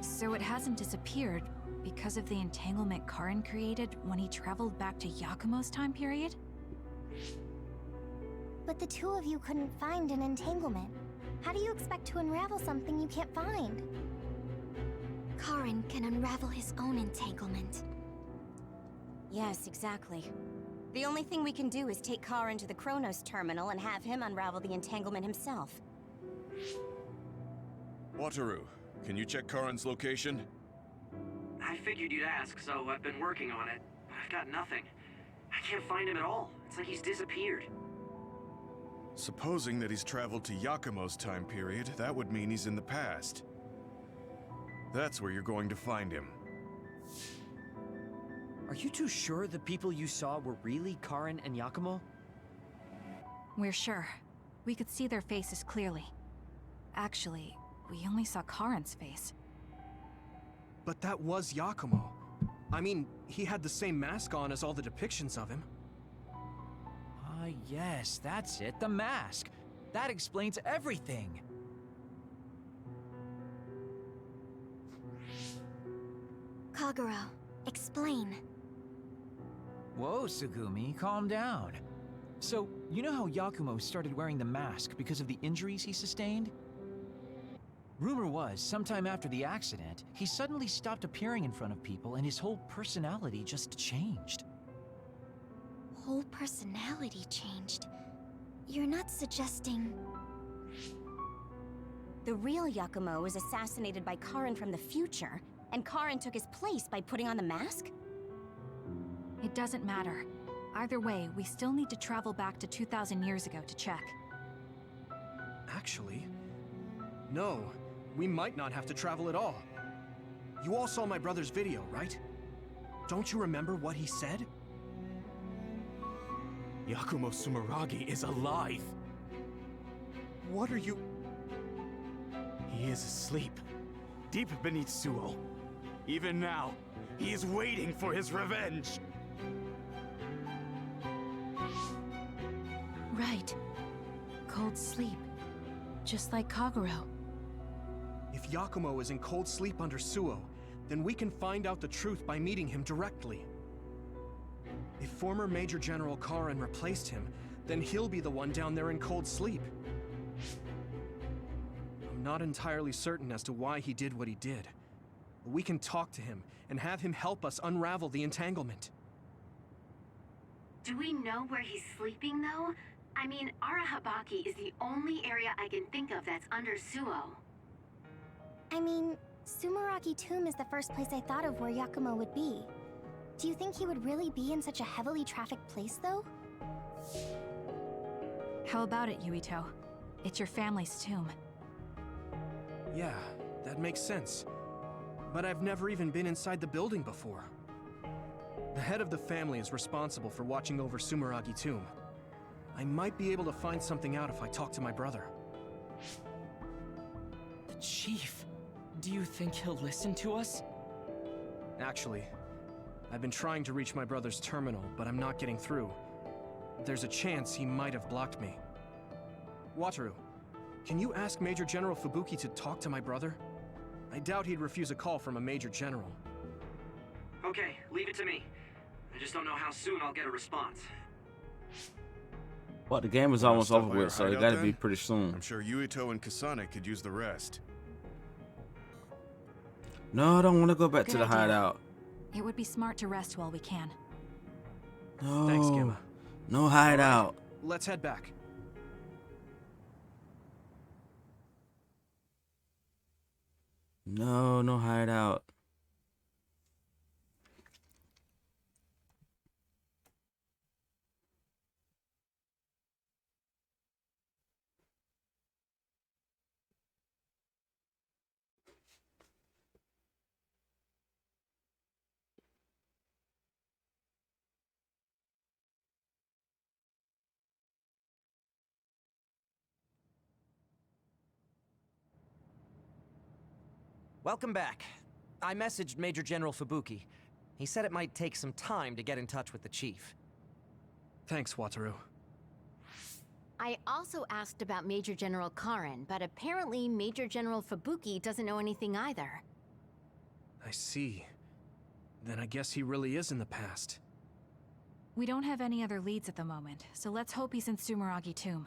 So it hasn't disappeared because of the entanglement Karin created when he traveled back to Yakumo's time period? But the two of you couldn't find an entanglement. How do you expect to unravel something you can't find? Karin can unravel his own entanglement. Yes, exactly. The only thing we can do is take Karin to the Chronos terminal and have him unravel the entanglement himself. Wataru, can you check Karin's location? I figured you'd ask, so I've been working on it. But I've got nothing. I can't find him at all. It's like he's disappeared. Supposing that he's traveled to Yakumo's time period, that would mean he's in the past. That's where you're going to find him. Are you too sure the people you saw were really Karin and Yakumo? We're sure. We could see their faces clearly. Actually, we only saw Karin's face. But that was Yakumo. I mean, he had the same mask on as all the depictions of him. Ah, yes, that's it, the mask. That explains everything. Kagero, explain. Whoa, Tsugumi, calm down. So, you know how Yakumo started wearing the mask because of the injuries he sustained? Rumor was, sometime after the accident, he suddenly stopped appearing in front of people and his whole personality just changed. Whole personality changed. You're not suggesting... The real Yakumo was assassinated by Karin from the future, and Karin took his place by putting on the mask? It doesn't matter. Either way, we still need to travel back to 2,000 years ago to check. Actually, no. We might not have to travel at all. You all saw my brother's video, right? Don't you remember what he said? Yakumo Sumeragi is alive! What are you... He is asleep, deep beneath Suo. Even now, he is waiting for his revenge! Right. Cold sleep. Just like Kagero. If Yakumo is in cold sleep under Suo, then we can find out the truth by meeting him directly. If former Major General Karin replaced him, then he'll be the one down there in cold sleep. I'm not entirely certain as to why he did what he did. But we can talk to him and have him help us unravel the entanglement. Do we know where he's sleeping, though? I mean, Arahabaki is the only area I can think of that's under Suo. I mean, Sumeragi Tomb is the first place I thought of where Yakumo would be. Do you think he would really be in such a heavily trafficked place, though? How about it, Yuito? It's your family's tomb. Yeah, that makes sense. But I've never even been inside the building before. The head of the family is responsible for watching over Sumeragi Tomb. I might be able to find something out if I talk to my brother. The chief. Do you think he'll listen to us? Actually, I've been trying to reach my brother's terminal, but I'm not getting through. There's a chance he might have blocked me. Wataru, can you ask Major General Fubuki to talk to my brother? I doubt he'd refuse a call from a Major General. Okay, leave it to me. I just don't know how soon I'll get a response. Well, the game is almost over with, so it gotta be pretty soon. I'm sure Yuito and Kasane could use the rest. No, I don't want to go back Good to the idea. hideout. It would be smart to rest while we can. No. Thanks, Gemma. No hideout. Let's head back. No, no hideout. Welcome back. I messaged Major General Fubuki. He said it might take some time to get in touch with the chief. Thanks, Wataru. I also asked about Major General Karen, but apparently Major General Fubuki doesn't know anything either. I see. Then I guess he really is in the past. We don't have any other leads at the moment, so let's hope he's in Sumeragi Tomb.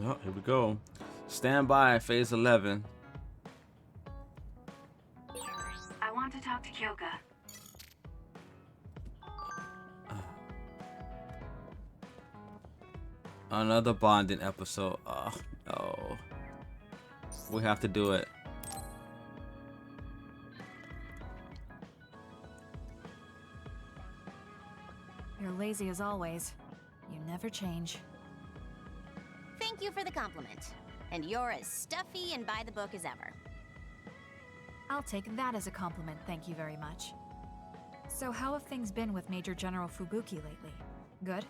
Oh, here we go. Stand by, phase 11. I want to talk to Kyoka. Another bonding episode. Oh, no. We have to do it. You're lazy as always. You never change. Thank you for the compliment. And you're as stuffy and by the book as ever. I'll take that as a compliment, thank you very much. So how have things been with Major General Fubuki lately? Good?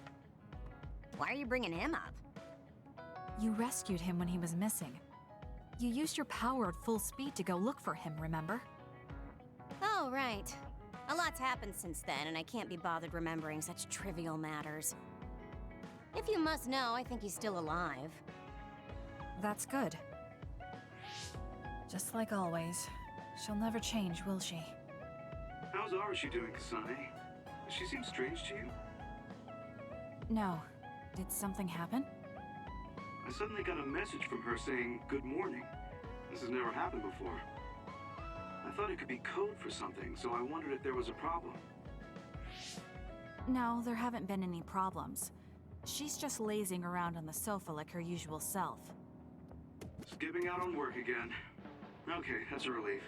Why are you bringing him up? You rescued him when he was missing. You used your power at full speed to go look for him, remember? Oh, right. A lot's happened since then, and I can't be bothered remembering such trivial matters. If you must know, I think he's still alive. That's good. Just like always. She'll never change, will she? How's Arashi doing, Kasane? Does she seem strange to you? No. Did something happen? I suddenly got a message from her saying, "Good morning." This has never happened before. I thought it could be code for something, so I wondered if there was a problem. No, there haven't been any problems. She's just lazing around on the sofa like her usual self. Skipping out on work again. Okay, that's a relief.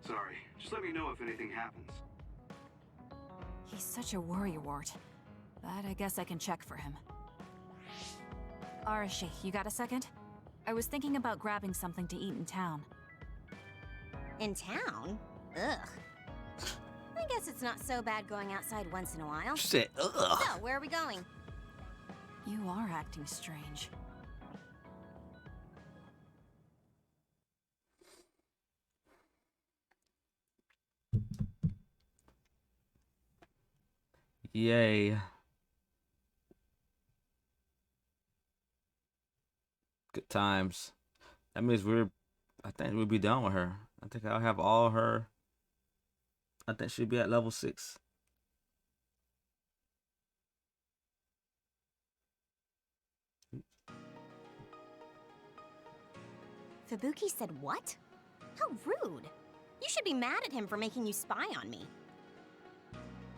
Sorry, just let me know if anything happens. He's such a worrywart. But I guess I can check for him. Arashi, you got a second? I was thinking about grabbing something to eat in town. In town? Ugh. I guess it's not so bad going outside once in a while. Shit, ugh. So, where are we going? You are acting strange. Yay. Good times. That means I think we'll be done with her. I think I'll have all her. I think she'll be at level 6. Fubuki said what? How rude. You should be mad at him for making you spy on me.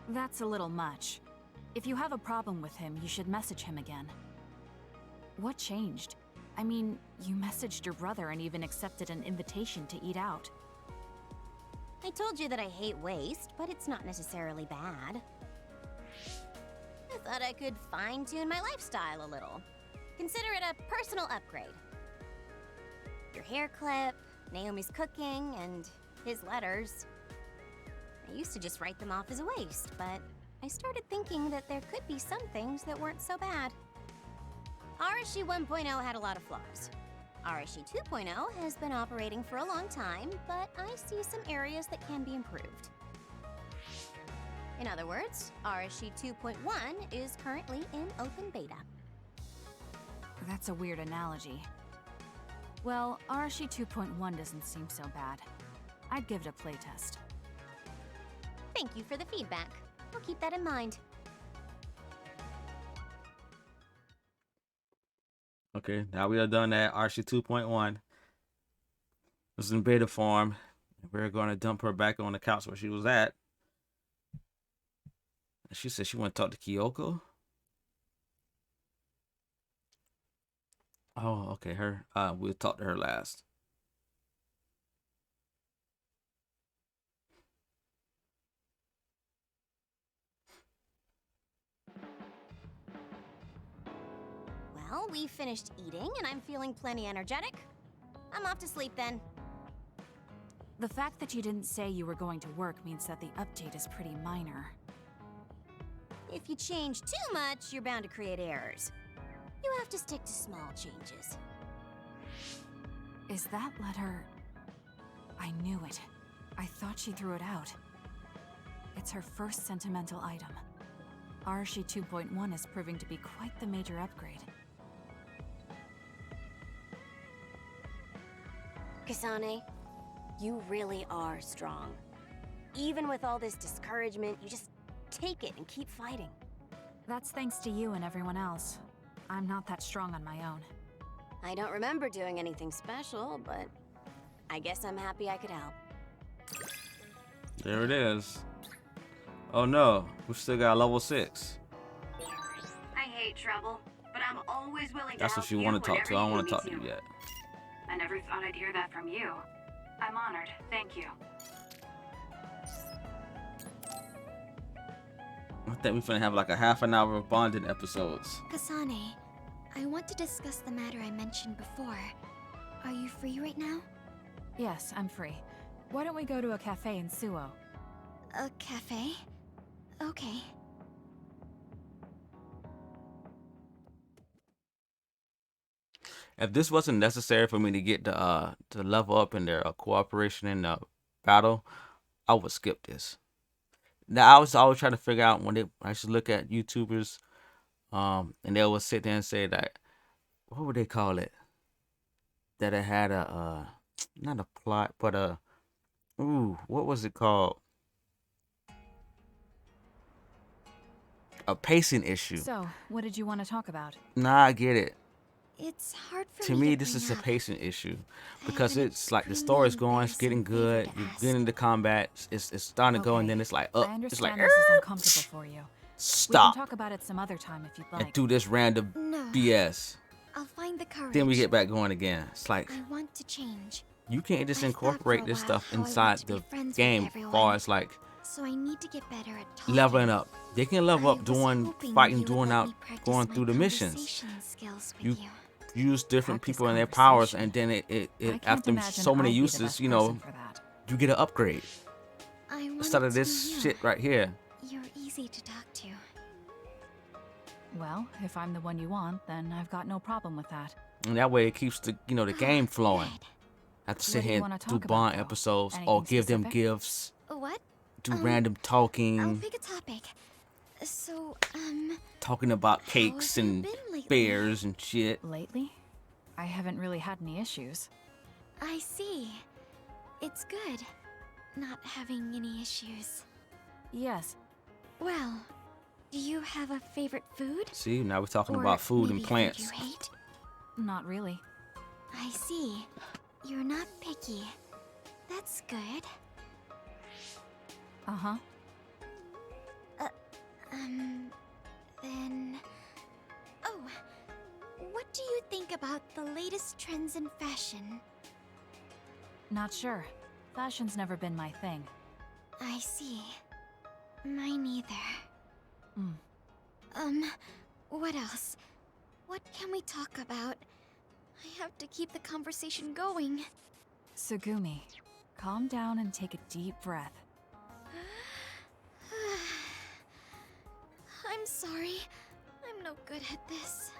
That's a little much. If you have a problem with him, you should message him again. What changed? I mean, you messaged your brother and even accepted an invitation to eat out. I told you that I hate waste, but it's not necessarily bad. I thought I could fine-tune my lifestyle a little. Consider it a personal upgrade. Your hair clip, Naomi's cooking, and his letters. I used to just write them off as a waste, but I started thinking that there could be some things that weren't so bad. RSG 1.0 had a lot of flaws. RSG 2.0 has been operating for a long time, but I see some areas that can be improved. In other words, RSG 2.1 is currently in open beta. That's a weird analogy. Well, RSG 2.1 doesn't seem so bad. I'd give it a playtest. Thank you for the feedback. We'll keep that in mind. Okay, now we are done that. RSG 2.1 was in beta form. We're going to dump her back on the couch where she was at. And she said she want to talk to Kyoko. Oh, okay, her. We'll talk to her last. Well, we finished eating, and I'm feeling plenty energetic. I'm off to sleep then. The fact that you didn't say you were going to work means that the update is pretty minor. If you change too much, you're bound to create errors. You have to stick to small changes. Is that letter... I knew it. I thought she threw it out. It's her first sentimental item. RSG 2.1 is proving to be quite the major upgrade. Kasane, you really are strong. Even with all this discouragement, you just take it and keep fighting. That's thanks to you and everyone else. I'm not that strong on my own. I don't remember doing anything special, but I guess I'm happy I could help. There it is. Oh no, we still got level 6. I hate trouble, but I'm always willing to That's help what she you want to talk to. I don't want whenever to talk to you you need yet. I never thought I'd hear that from you. I'm honored. Thank you. I think we're finna have like a half an hour of bonding episodes. Kasane, I want to discuss the matter I mentioned before. Are you free right now? Yes, I'm free. Why don't we go to a cafe in Suo? A cafe? Okay. If this wasn't necessary for me to get to level up in their cooperation in the battle, I would skip this. Now I was always trying to figure out when I used to look at YouTubers, and they would sit there and say that, what would they call it? That it had a not a plot, but what was it called? A pacing issue. So, what did you want to talk about? Nah, I get it. It's hard for To me me, to this is bring a up. pacing issue because an it's like the extremely story's going, it's getting good, embarrassing you're favor to getting into combat, it's starting to go, and Okay, then it's like, I it's understand like, this is uncomfortable for you. stop We can talk about it some other time if you'd and like. do this random No. BS. I'll find the courage. Then we get back going again. It's like, I want to change. you can't just I've thought for a incorporate this while stuff how I want inside to be the friends with game everyone. far as like So I need to get better at talking. leveling up. They can level I up was doing hoping fighting, you would doing let out, me practice going my through the missions. conversation skills You with you. use different Practice people and their powers, conversation. and then it I can't after imagine so many I'd be the uses, best you know, person for that. you get an upgrade I want instead it of to this be you. shit right here. You're easy to talk to. Well, if I'm the one you want, then I've got no problem with that. And that way it keeps the the game flowing. Have to sit What do you here wanna and do talk about, bond though? episodes or Anything give them specific? gifts, What? do random I'll talking, pick a topic. So, talking about how cakes have you and been lately? bears and shit. Lately? I haven't really had any issues. I see. It's good. Not having any issues. Yes. Well, do you have a favorite food? See, now we're talking Or about food and maybe plants. Food you hate? Not really. I see. You're not picky. That's good. Uh-huh. Then... Oh, what do you think about the latest trends in fashion? Not sure. Fashion's never been my thing. I see. Mine either. What else? What can we talk about? I have to keep the conversation going. Sugumi, calm down and take a deep breath. I'm sorry. I'm no good at this.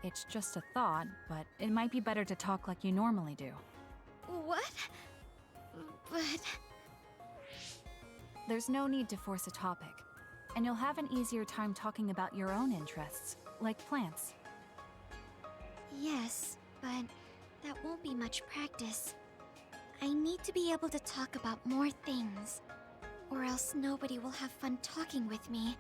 It's just a thought, but it might be better to talk like you normally do. What? But... There's no need to force a topic, and you'll have an easier time talking about your own interests, like plants. Yes, but that won't be much practice. I need to be able to talk about more things, or else nobody will have fun talking with me.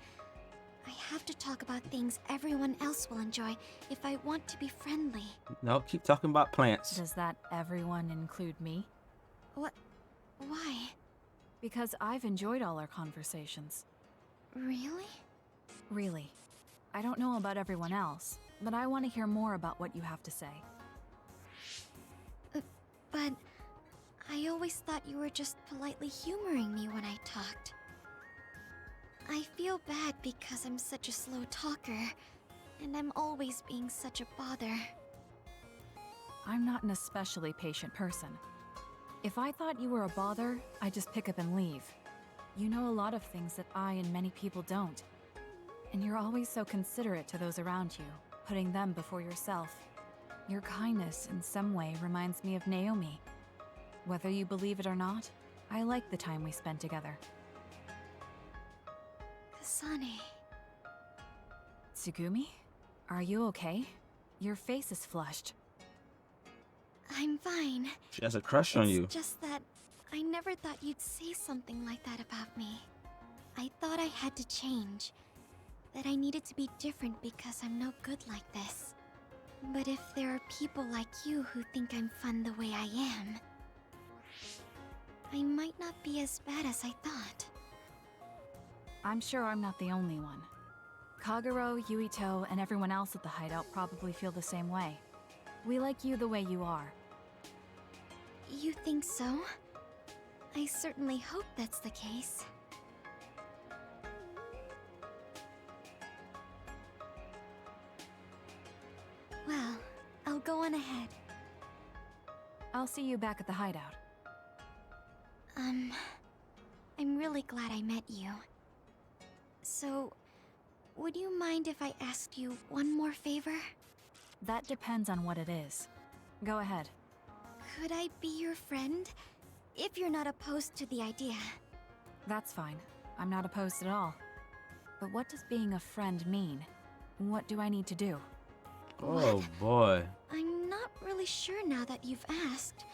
I have to talk about things everyone else will enjoy if I want to be friendly. No, keep talking about plants. Does that everyone include me? What? Why? Because I've enjoyed all our conversations. Really? Really. I don't know about everyone else, but I want to hear more about what you have to say. But I always thought you were just politely humoring me when I talked. I feel bad because I'm such a slow talker, and I'm always being such a bother. I'm not an especially patient person. If I thought you were a bother, I'd just pick up and leave. You know a lot of things that I and many people don't. And you're always so considerate to those around you, putting them before yourself. Your kindness in some way reminds me of Naomi. Whether you believe it or not, I like the time we spent together. Kasane. Tsugumi? Are you okay? Your face is flushed. I'm fine. She has a crush on you. It's just that I never thought you'd say something like that about me. I thought I had to change. That I needed to be different because I'm no good like this. But if there are people like you who think I'm fun the way I am, I might not be as bad as I thought. I'm sure I'm not the only one. Kagero, Yuito, and everyone else at the hideout probably feel the same way. We like you the way you are. You think so? I certainly hope that's the case. Well, I'll go on ahead. I'll see you back at the hideout. I'm really glad I met you. So, would you mind if I asked you one more favor? That depends on what it is. Go ahead. Could I be your friend? If you're not opposed to the idea. That's fine. I'm not opposed at all. But what does being a friend mean? What do I need to do? Oh boy. I'm not really sure now that you've asked.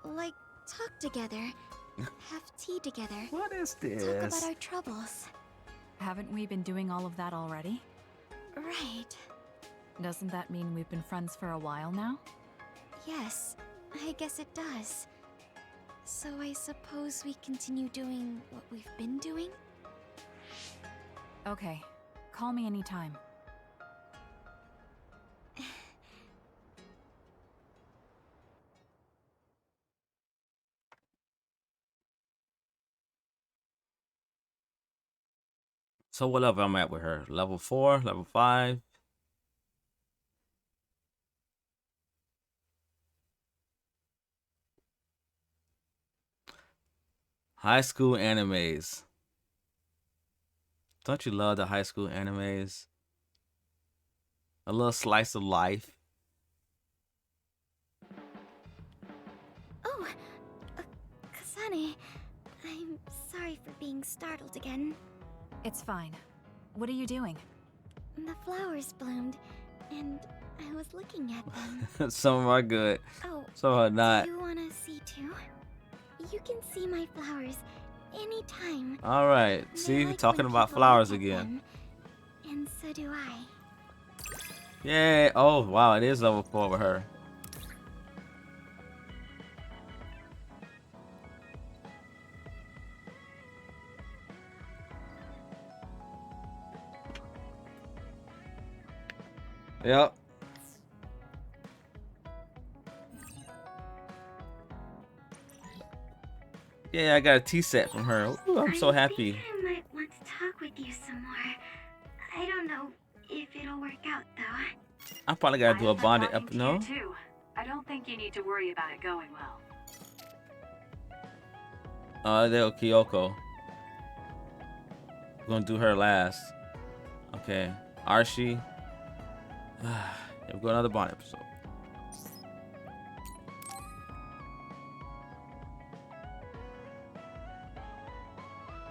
Like, talk together. Have tea together. What is Talk this? about our troubles. Haven't we been doing all of that already? Right. Doesn't that mean we've been friends for a while now? Yes, I guess it does. So I suppose we continue doing what we've been doing? Okay. Call me anytime. So what level I'm at with her? Level 4, level 5. High school animes. Don't you love the high school animes? A little slice of life. Oh, Kasane, I'm sorry for being startled again. It's fine. What are you doing? The flowers bloomed, and I was looking at them. Some of them are good. Oh, some are not. Do you want to see too? You can see my flowers anytime. All right. See, like talking when about people flowers look at again. them, and so do I. Yay. Oh, wow. It is level 4 with her. Yep. Yeah, I got a tea set from her. Ooh, I'm so happy. I might want to talk with you some more. I don't know if it'll work out though. I probably gotta do a bonded talking up. to No. you too. I don't think you need to worry about it going well. There, Kyoko. We're gonna do her last. Okay, Archie. Here we go, another Bond episode.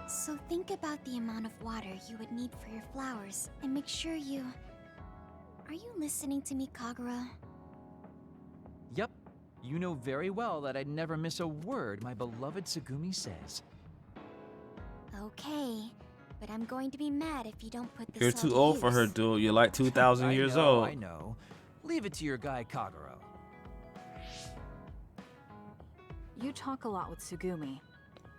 So think about the amount of water you would need for your flowers, and make sure you... Are you listening to me, Kagura? Yep. You know very well that I'd never miss a word my beloved Tsugumi says. Okay, but I'm going to be mad if you don't put this You're all too to old for her, use. dude. You're like 2,000 years old. I know. Leave it to your guy Kaguro. You talk a lot with Tsugumi.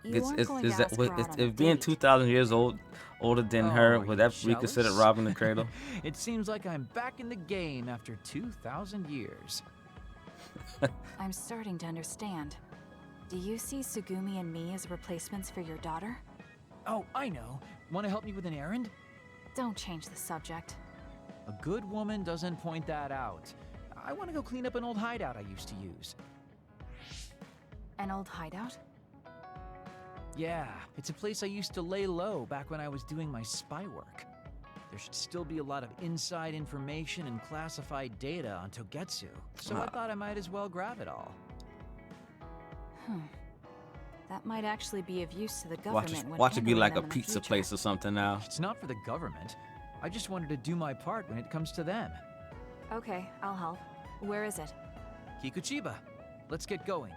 You aren't going Is to that ask her out on a if being date. 2,000 years old, older than her, Oh, would you that be considered jealous? robbing the cradle? It seems like I'm back in the game after 2,000 years. I'm starting to understand. Do you see Tsugumi and me as replacements for your daughter? Oh, I know. Want to help me with an errand? Don't change the subject. A good woman doesn't point that out. I want to go clean up an old hideout I used to use. An old hideout? Yeah, it's a place I used to lay low back when I was doing my spy work. There should still be a lot of inside information and classified data on Togetsu, so I thought I might as well grab it all. That might actually be of use to the government. Watch it be like a handling them in the pizza future. place or something now. It's not for the government. I just wanted to do my part when it comes to them. Okay, I'll help. Where is it? Kikuchiba, let's get going.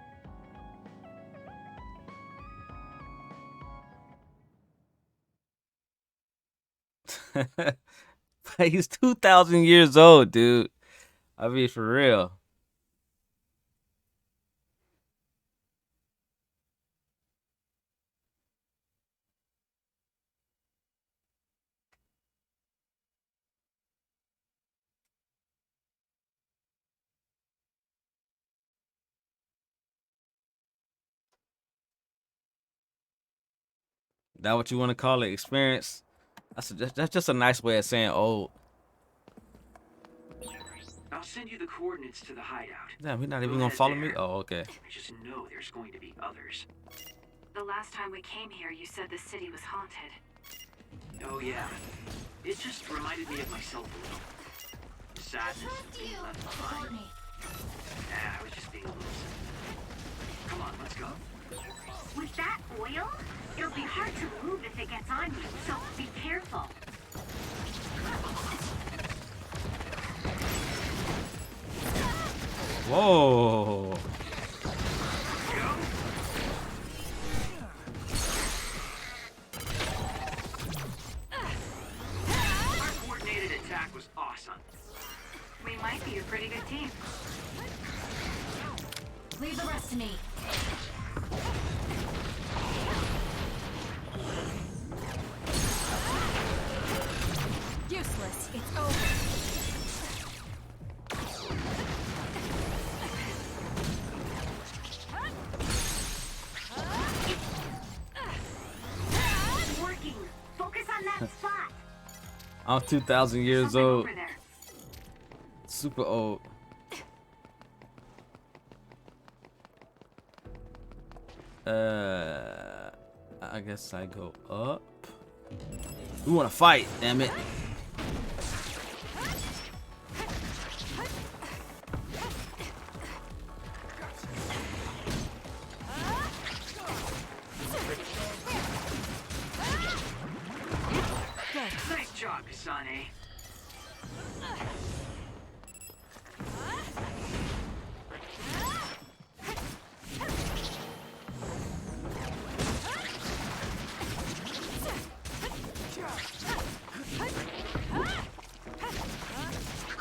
He's 2,000 years old, dude. I mean, for real. That what you want to call it? Experience? That's just a nice way of saying old. I'll send you the coordinates to the hideout. Damn, he's not even Go gonna ahead follow there. me? Oh, okay. I just know there's going to be others. The last time we came here, you said the city was haunted. Oh yeah. It just reminded me of myself a little. The sadness of being left behind. I was just being a little silly. Come on, let's go. With that oil, it'll be hard to move if it gets on you, so be careful. Whoa. Our coordinated attack was awesome. We might be a pretty good team. Leave the rest to me. Useless. It's over. It's working. Focus on that spot. I'm 2,000 years old. Over there. Super old. I guess I go up. We want to fight, damn it. Nice job, Kasane.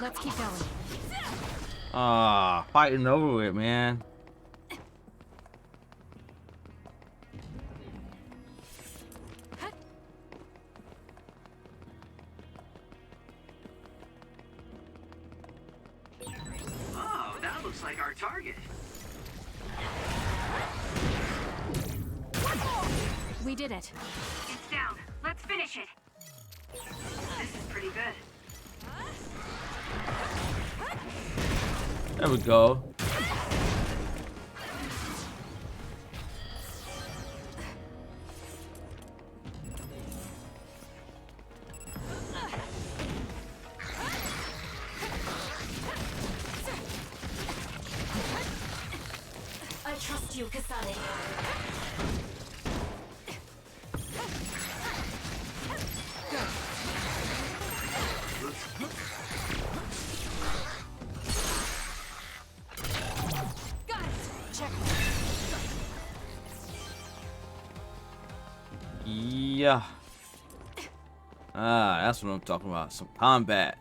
Let's keep going. Ah, fighting over with, man. Oh, that looks like our target. We did it. It's down. Let's finish it. This is pretty good. There we go. I trust you, Kasane. Got it. Check. Yeah. Ah, that's what I'm talking about. Some combat.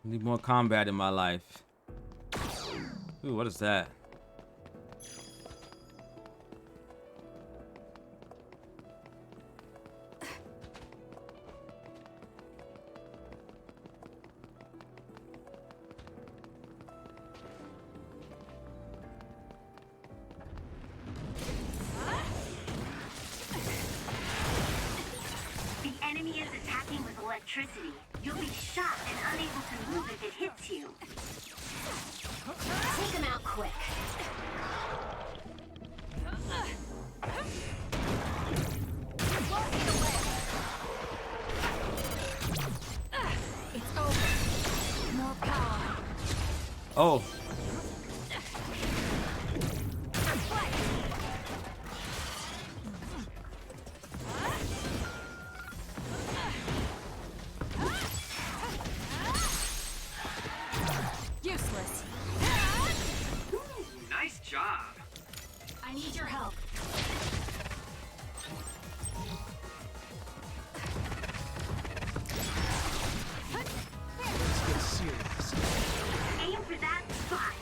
Need more combat in my life. Ooh, what is that? The enemy is attacking with electricity. You'll be shot and unable to move if it hits you. Take him out quick. It's over. More power. Oh. Useless. Nice job. I need your help. Let's get serious. Aim for that spot.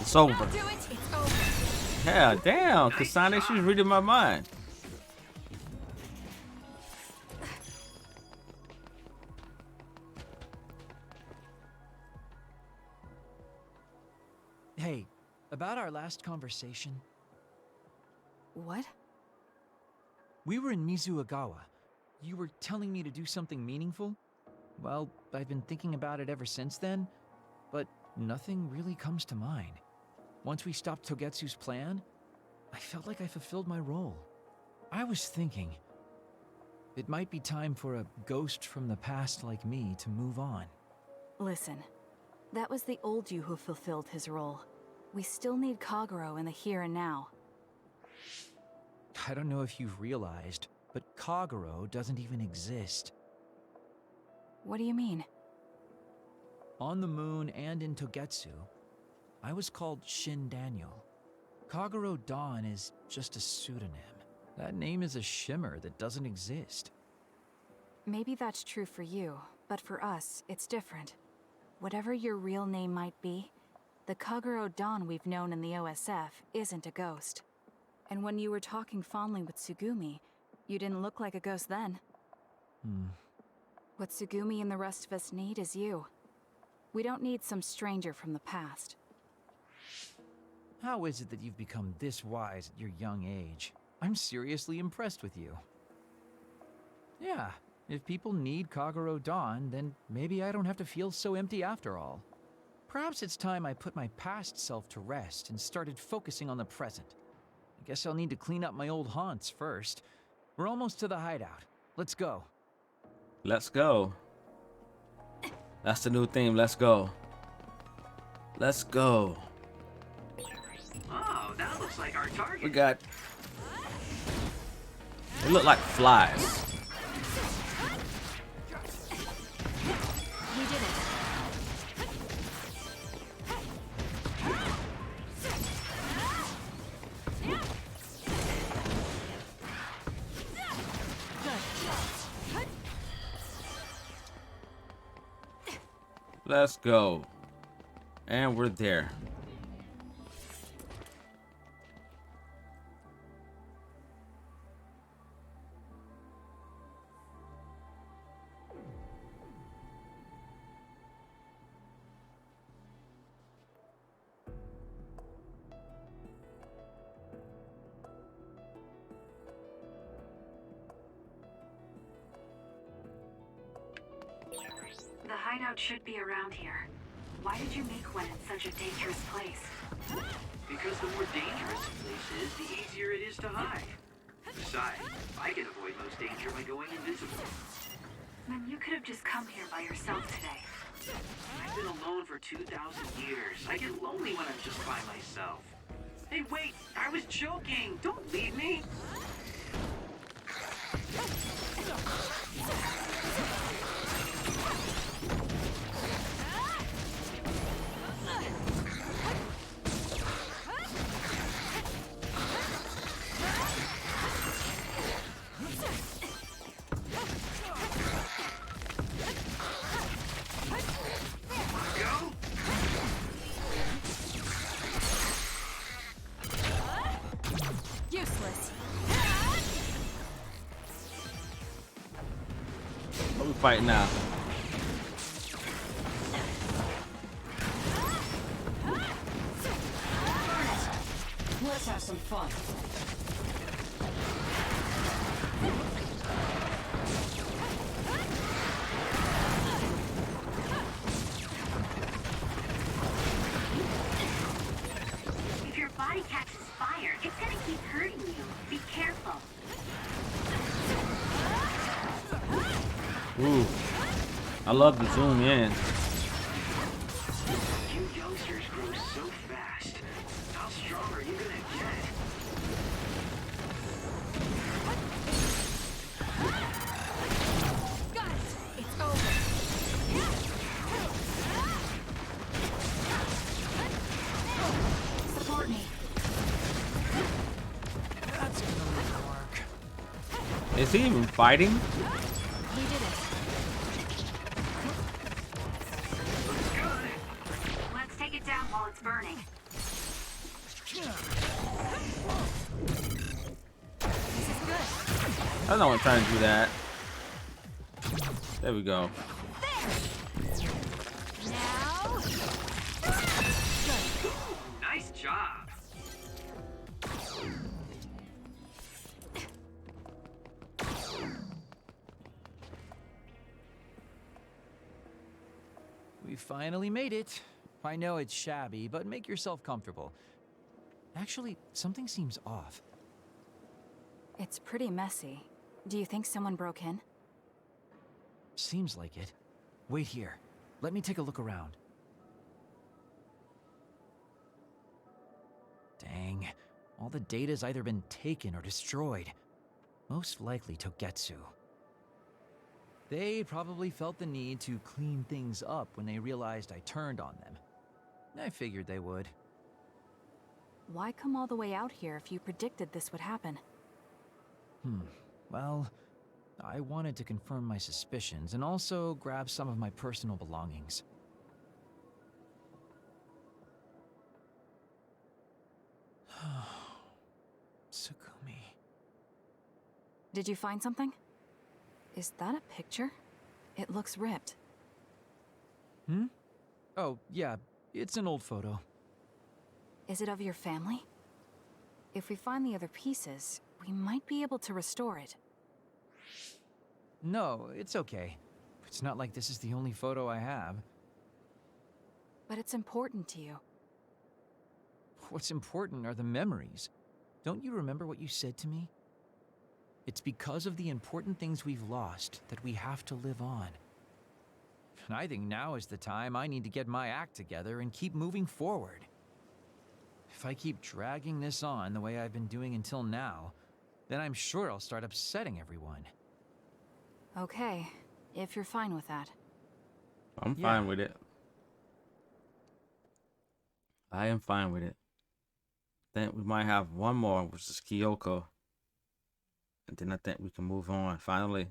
It's over. Do it. It's over. Yeah, damn. Kasane, she's reading my mind. Hey, about our last conversation, What? we were in Mizuagawa. You were telling me to do something meaningful? Well, I've been thinking about it ever since then, but nothing really comes to mind. Once we stopped Togetsu's plan, I felt like I fulfilled my role. I was thinking, it might be time for a ghost from the past like me to move on. Listen, that was the old you who fulfilled his role. We still need Kagero in the here and now. I don't know if you've realized, but Kagero doesn't even exist. What do you mean? On the moon and in Togetsu, I was called Shin Daniel. Kagero Dawn is just a pseudonym. That name is a shimmer that doesn't exist. Maybe that's true for you, but for us, it's different. Whatever your real name might be, the Kagero Dawn we've known in the OSF isn't a ghost. And when you were talking fondly with Tsugumi, you didn't look like a ghost then. What Tsugumi and the rest of us need is you. We don't need some stranger from the past. How is it that you've become this wise at your young age? I'm seriously impressed with you. Yeah, if people need Kagero Dawn, then maybe I don't have to feel so empty after all. Perhaps it's time I put my past self to rest and started focusing on the present. I guess I'll need to clean up my old haunts first. We're almost to the hideout. Let's go. Let's go. That's the new theme. Let's go. Let's go. Oh, that looks like our target. We got... They look like flies. We did it. Let's go. And we're there. The hideout should be around here. Why did you make one in such a dangerous place? Because the more dangerous a place is, the easier it is to hide. Besides, I can avoid most danger by going invisible. Then you could have just come here by yourself today. I've been alone for 2,000 years. I get lonely when I'm just by myself. Hey, wait! I was joking! Don't leave me! Useless. What we fighting now? Let's have some fun. If your body catches fire, it's gonna keep hurting you. Be careful. Ooh, I love the zoom in. You youngsters grow so fast. How strong are you gonna get? Got it! It's over. Support me. That's gonna work. Is he even fighting? We did it. Let's take it down while it's burning. This is good. I don't want to try to do that. There we go. Now. Nice job! We finally made it. I know it's shabby, but make yourself comfortable. Actually, something seems off. It's pretty messy. Do you think someone broke in? Seems like it. Wait here. Let me take a look around. Dang. All the data's either been taken or destroyed. Most likely Togetsu. They probably felt the need to clean things up when they realized I turned on them. I figured they would. Why come all the way out here if you predicted this would happen? Well, I wanted to confirm my suspicions and also grab some of my personal belongings. Tsukumi. Did you find something? Is that a picture? It looks ripped. Oh, yeah, it's an old photo. Is it of your family? If we find the other pieces, we might be able to restore it. No, it's okay. It's not like this is the only photo I have. But it's important to you. What's important are the memories. Don't you remember what you said to me? It's because of the important things we've lost that we have to live on. And I think now is the time I need to get my act together and keep moving forward. If I keep dragging this on the way I've been doing until now, then I'm sure I'll start upsetting everyone. Okay, if you're fine with that. I'm fine with it. I am fine with it. Then we might have one more, which is Kyoko. And then I think we can move on, finally.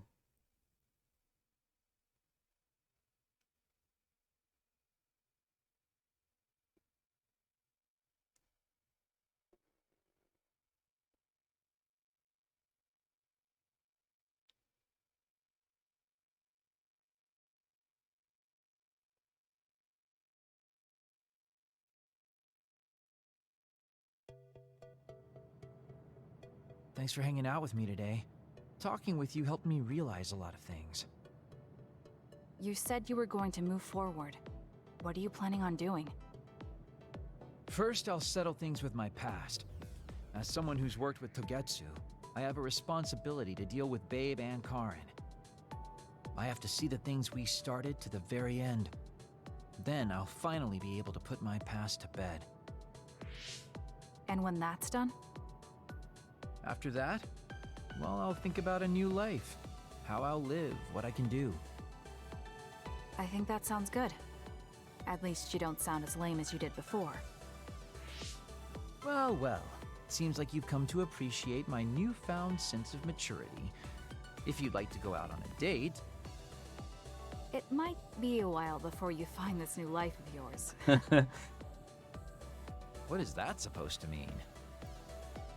Thanks for hanging out with me today. Talking with you helped me realize a lot of things. You said you were going to move forward. What are you planning on doing? First, I'll settle things with my past. As someone who's worked with Togetsu, I have a responsibility to deal with Babe and Karin. I have to see the things we started to the very end. Then I'll finally be able to put my past to bed. And when that's done? After that, well, I'll think about a new life. How I'll live, what I can do. I think that sounds good. At least you don't sound as lame as you did before. Well, well. Seems like you've come to appreciate my newfound sense of maturity. If you'd like to go out on a date... It might be a while before you find this new life of yours. What is that supposed to mean?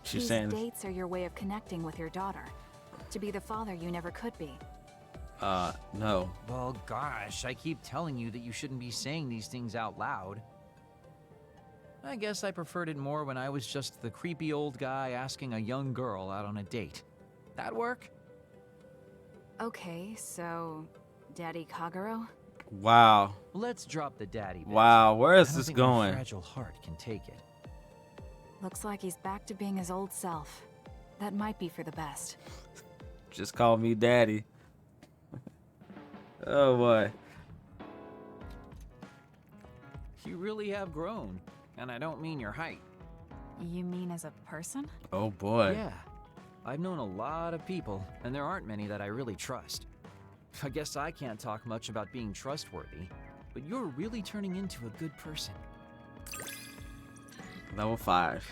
She's These saying... dates are your way of connecting with your daughter. To be the father you never could be. No. Well, gosh, I keep telling you that you shouldn't be saying these things out loud. I guess I preferred it more when I was just the creepy old guy asking a young girl out on a date. That work? Okay, so... Daddy Kagero? Wow. Let's drop the daddy bit. Wow, where is I don't this think going? My fragile heart can take it. Looks like he's back to being his old self. That might be for the best. Just call me daddy. Oh boy. You really have grown. And I don't mean your height. You mean as a person? Oh boy. Yeah. I've known a lot of people, and there aren't many that I really trust. I guess I can't talk much about being trustworthy, but you're really turning into a good person. Level 5.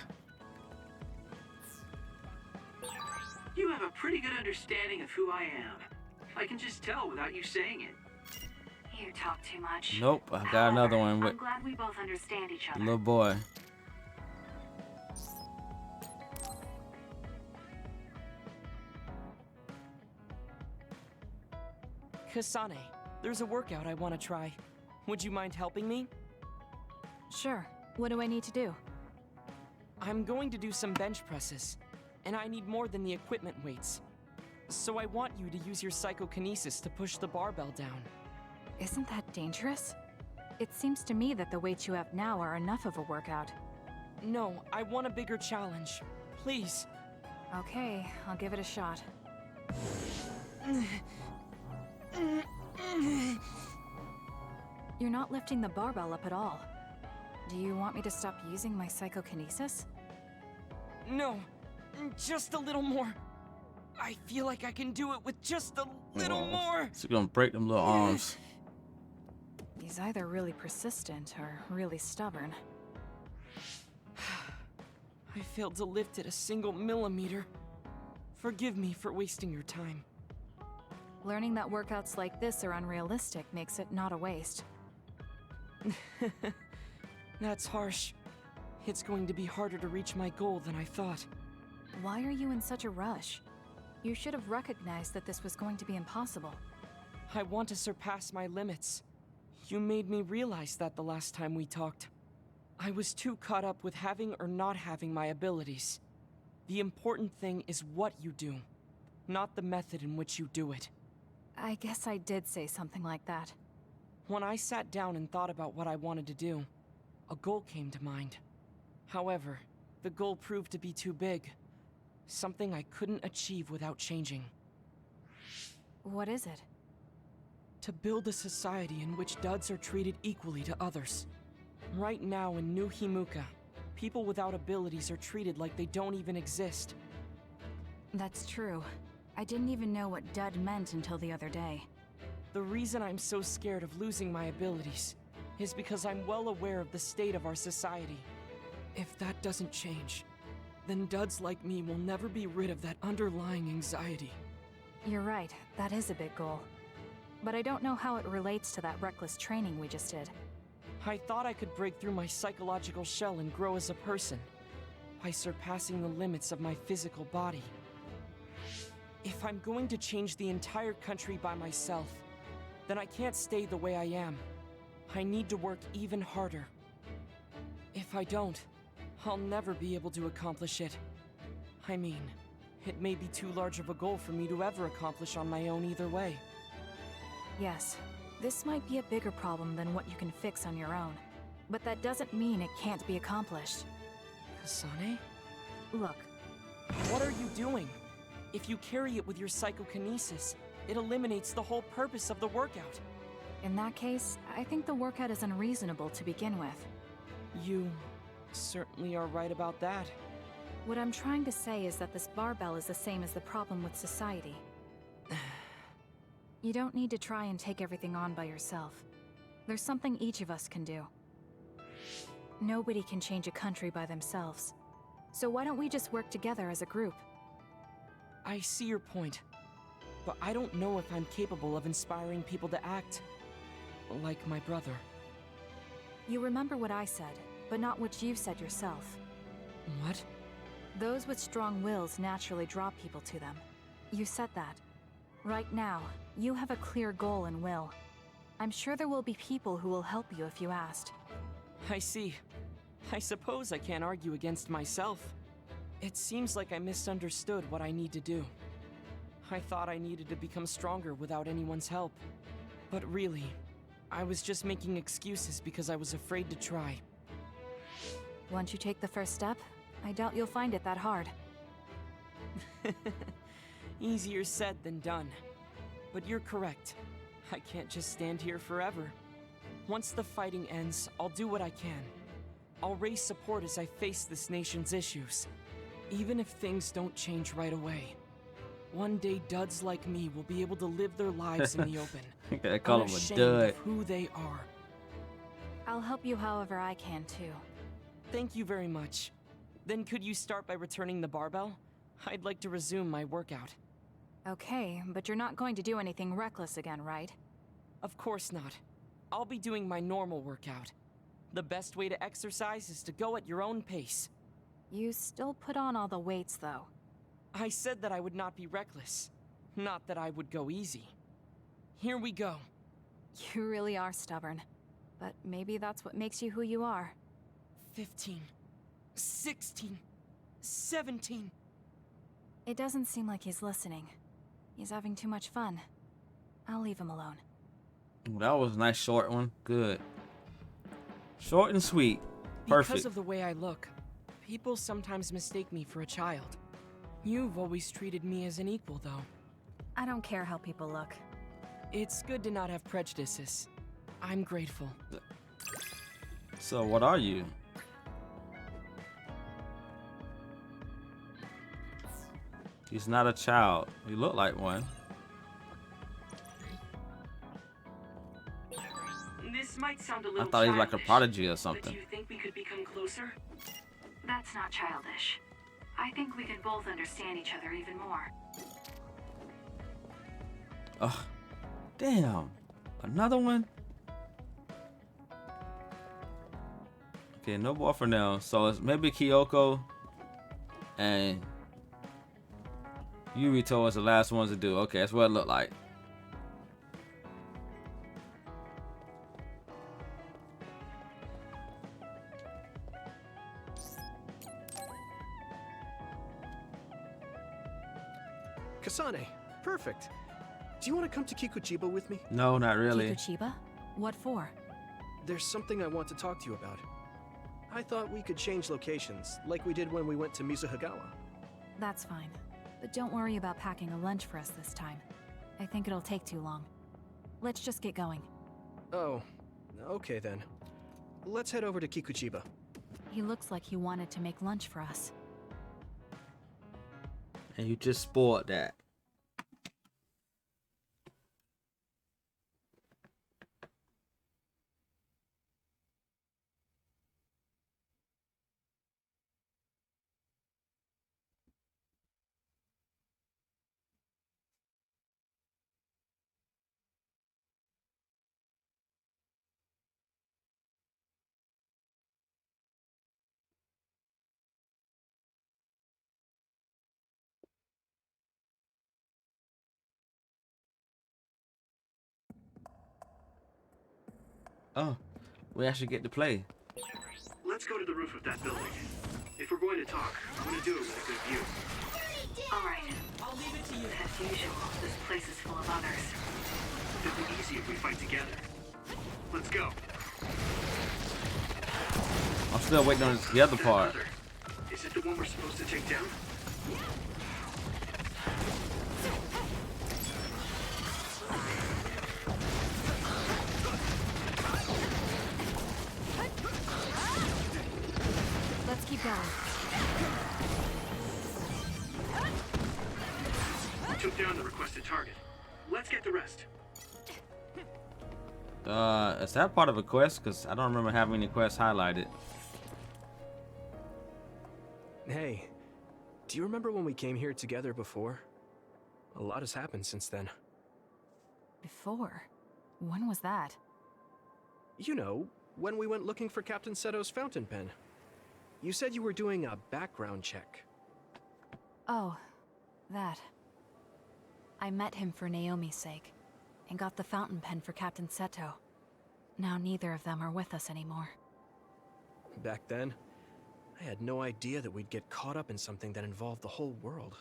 You have a pretty good understanding of who I am. I can just tell without you saying it. You talk too much. Nope, I got another one with I'm glad we both understand each other. little boy. Kasane, there's a workout I want to try. Would you mind helping me? Sure. What do I need to do? I'm going to do some bench presses, and I need more than the equipment weights. So I want you to use your psychokinesis to push the barbell down. Isn't that dangerous? It seems to me that the weights you have now are enough of a workout. No, I want a bigger challenge. Please. Okay, I'll give it a shot. You're not lifting the barbell up at all. Do you want me to stop using my psychokinesis? No, just a little more. I feel like I can do it with just a little more. So you're gonna break them little arms. He's either really persistent or really stubborn. I failed to lift it a single millimeter. Forgive me for wasting your time. Learning that workouts like this are unrealistic makes it not a waste. That's harsh. It's going to be harder to reach my goal than I thought. Why are you in such a rush? You should have recognized that this was going to be impossible. I want to surpass my limits. You made me realize that the last time we talked. I was too caught up with having or not having my abilities. The important thing is what you do, not the method in which you do it. I guess I did say something like that. When I sat down and thought about what I wanted to do, a goal came to mind. However, the goal proved to be too big. Something I couldn't achieve without changing. What is it? To build a society in which duds are treated equally to others. Right now in New Himuka, people without abilities are treated like they don't even exist. That's true. I didn't even know what dud meant until the other day. The reason I'm so scared of losing my abilities is because I'm well aware of the state of our society. If that doesn't change, then duds like me will never be rid of that underlying anxiety. You're right, that is a big goal. But I don't know how it relates to that reckless training we just did. I thought I could break through my psychological shell and grow as a person, by surpassing the limits of my physical body. If I'm going to change the entire country by myself, then I can't stay the way I am. I need to work even harder. If I don't, I'll never be able to accomplish it. I mean, it may be too large of a goal for me to ever accomplish on my own either way. Yes, This might be a bigger problem than what you can fix on your own. But that doesn't mean it can't be accomplished. Kasane? Look. What are you doing? If you carry it with your psychokinesis, it eliminates the whole purpose of the workout. In that case, I think the workout is unreasonable to begin with. You certainly are right about that. What I'm trying to say is that this barbell is the same as the problem with society. You don't need to try and take everything on by yourself. There's something each of us can do. Nobody can change a country by themselves. So why don't we just work together as a group? I see your point. But I don't know if I'm capable of inspiring people to act like my brother. You remember what I said, but not what you said yourself. What? Those with strong wills naturally draw people to them. You said that. Right now, you have a clear goal and will. I'm sure there will be people who will help you if you asked. I see. I suppose I can't argue against myself. It seems like I misunderstood what I need to do. I thought I needed to become stronger without anyone's help. But really, I was just making excuses because I was afraid to try. Once you take the first step, I doubt you'll find it that hard. Easier said than done. But you're correct. I can't just stand here forever. Once the fighting ends, I'll do what I can. I'll raise support as I face this nation's issues. Even if things don't change right away. One day duds like me will be able to live their lives in the open. I call him a unashamed dud. of who they are. I'll help you however I can too. Thank you very much. Then could you start by returning the barbell? I'd like to resume my workout. Okay, but you're not going to do anything reckless again, right? Of course not. I'll be doing my normal workout. The best way to exercise is to go at your own pace. You still put on all the weights, though. I said that I would not be reckless, not that I would go easy. Here we go. You really are stubborn. But maybe that's what makes you who you are. 15, 16, 17. It doesn't seem like he's listening. He's having too much fun. I'll leave him alone. That was a nice short one. Good. Short and sweet. Perfect. Because of the way I look, people sometimes mistake me for a child. You've always treated me as an equal, though. I don't care how people look. It's good to not have prejudices. I'm grateful. So what are you? He's not a child. You look like one. This might sound a little I thought he was like a childish, prodigy or but something. do you think we could become closer? That's not childish. I think we could both understand each other even more. Ugh. Damn. Another one? Okay, no more for now. So it's maybe Kyoko and Yurito was the last ones to do. Okay, that's what it looked like. Kasane, perfect. Do you want to come to Kikuchiba with me? No, not really. Kikuchiba? What for? There's something I want to talk to you about. I thought we could change locations, like we did when we went to Mizuhagawa. That's fine. But don't worry about packing a lunch for us this time. I think it'll take too long. Let's just get going. Oh, okay then. Let's head over to Kikuchiba. He looks like he wanted to make lunch for us. And you just spoiled that. Oh, we actually get to play. Let's go to the roof of that building. If we're going to talk, I'm going to do it with a good view. Alright. I'll leave it to you. As usual, this place is full of others. it'll be easy if we fight together. Let's go. I'm still waiting on the other part. Is it the one we're supposed to take down? Let's keep going. We took down the requested target. Let's get the rest. Is that part of a quest? Because I don't remember having any quests highlighted. Hey, do you remember when we came here together before? A lot has happened since then. Before? When was that? You know, when we went looking for Captain Seto's fountain pen. You said you were doing a background check. Oh, that. I met him for Naomi's sake, and got the fountain pen for Captain Seto. Now neither of them are with us anymore. Back then, I had no idea that we'd get caught up in something that involved the whole world.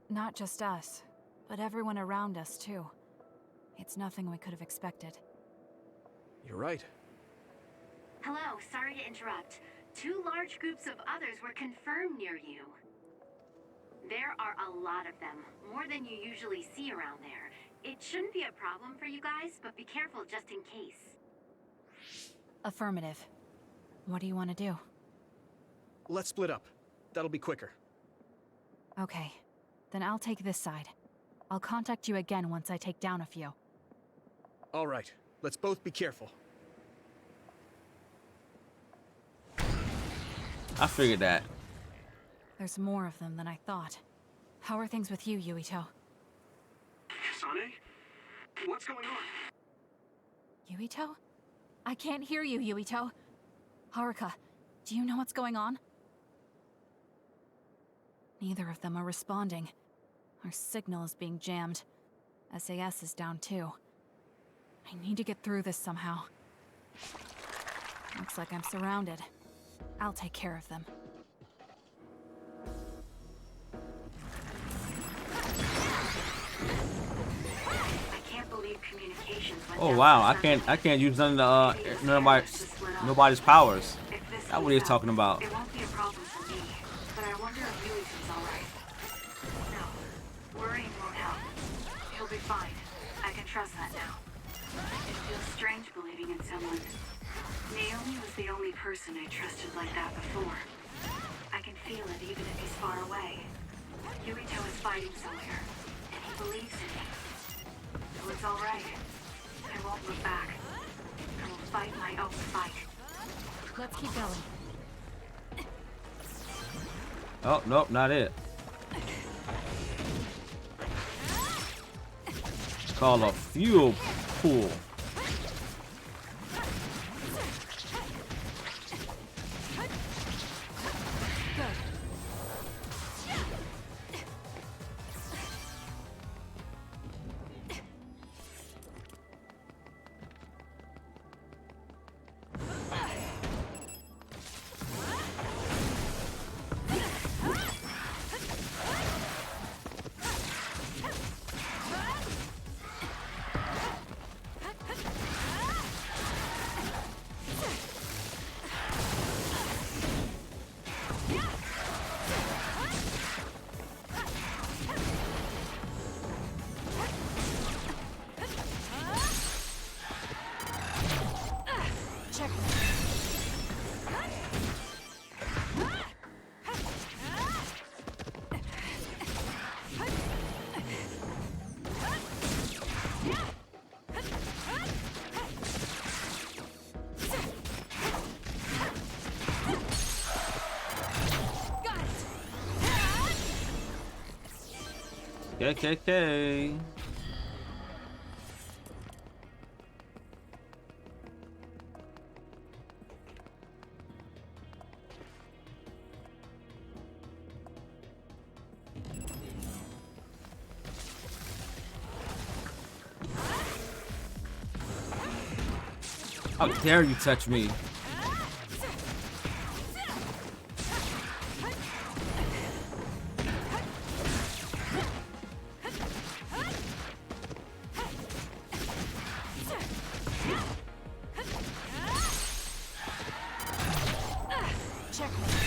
Not just us, but everyone around us too. It's nothing we could have expected. You're right. Hello, sorry to interrupt. 2 large groups of others were confirmed near you. There are a lot of them, more than you usually see around there. It shouldn't be a problem for you guys, but be careful just in case. Affirmative. What do you want to do? Let's split up. That'll be quicker. Okay, then I'll take this side. I'll contact you again once I take down a few. All right, let's both be careful. I figured that. There's more of them than I thought. How are things with you, Yuito? Kasane? What's going on? Yuito? I can't hear you, Yuito. Haruka, do you know what's going on? Neither of them are responding. Our signal is being jammed. SAS is down too. I need to get through this somehow. Looks like I'm surrounded. I'll take care of them. I can't believe communications went Oh down wow, for I something. can't use none of the nobody's powers. That's what he's talking about. It won't be a problem for me, but I wonder if Yuito's alright. No, worrying won't help. He'll be fine. I can trust that now. It feels strange believing in someone. Naomi was the only person I trusted like that before. I can feel it even if he's far away. Yuito is fighting somewhere, and he believes in me. So it's alright. I won't look back. I will fight my own fight. Let's keep going. Oh, nope, not it. It's called a fuel pool. KKK. How dare you touch me? Checkmate.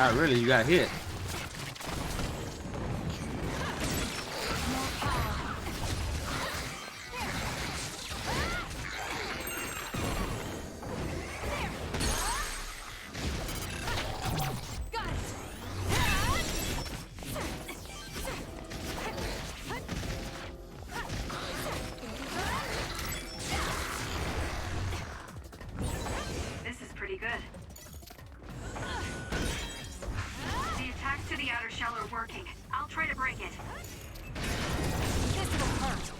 Ah, really? You got hit. This is pretty good. The attacks to the outer shell are working. I'll try to break it. This will hurt.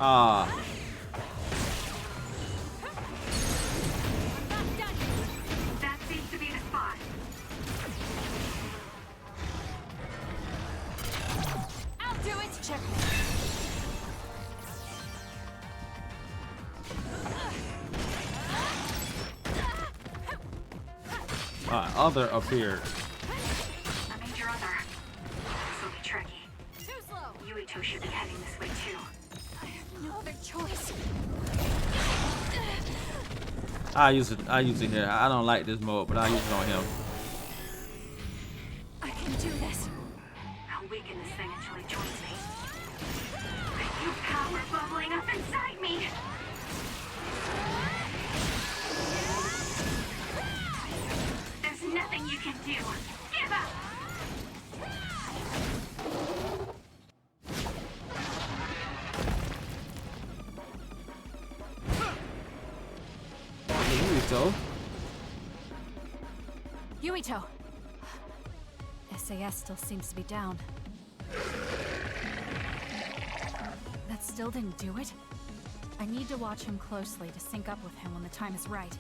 Ah. That seems to be the spot. I'll do it. Check. Other appeared. A major other. This will be tricky. Too slow. Yuito should be heading this way too. I have no other choice. I use it here. I don't like this mode, but I use it on him. I can do this. I'll weaken this thing until it joins me. I feel power bubbling up inside me. There's nothing you can do. Give up. Yuito. Yuito. SAS still seems to be down. That still didn't do it? I need to watch him closely to sync up with him when the time is right.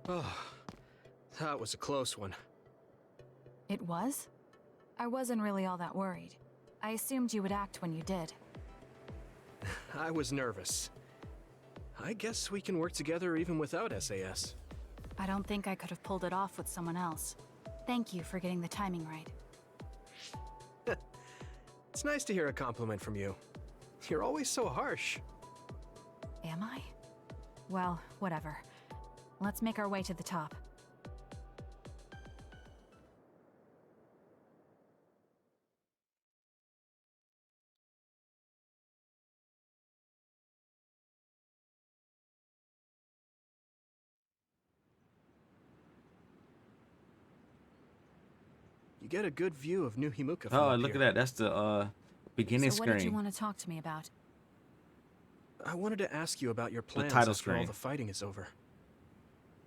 Oh, that was a close one. It was? I wasn't really all that worried. I assumed you would act when you did. I was nervous. I guess we can work together even without SAS. I don't think I could have pulled it off with someone else. Thank you for getting the timing right. It's nice to hear a compliment from you. You're always so harsh. Am I? Well, whatever. Let's make our way to the top. You get a good view of New Himuka from Oh, up look here. at that. That's the beginning So what screen. did you want to talk to me about? I wanted to ask you about your plans title after all screen. the fighting is over.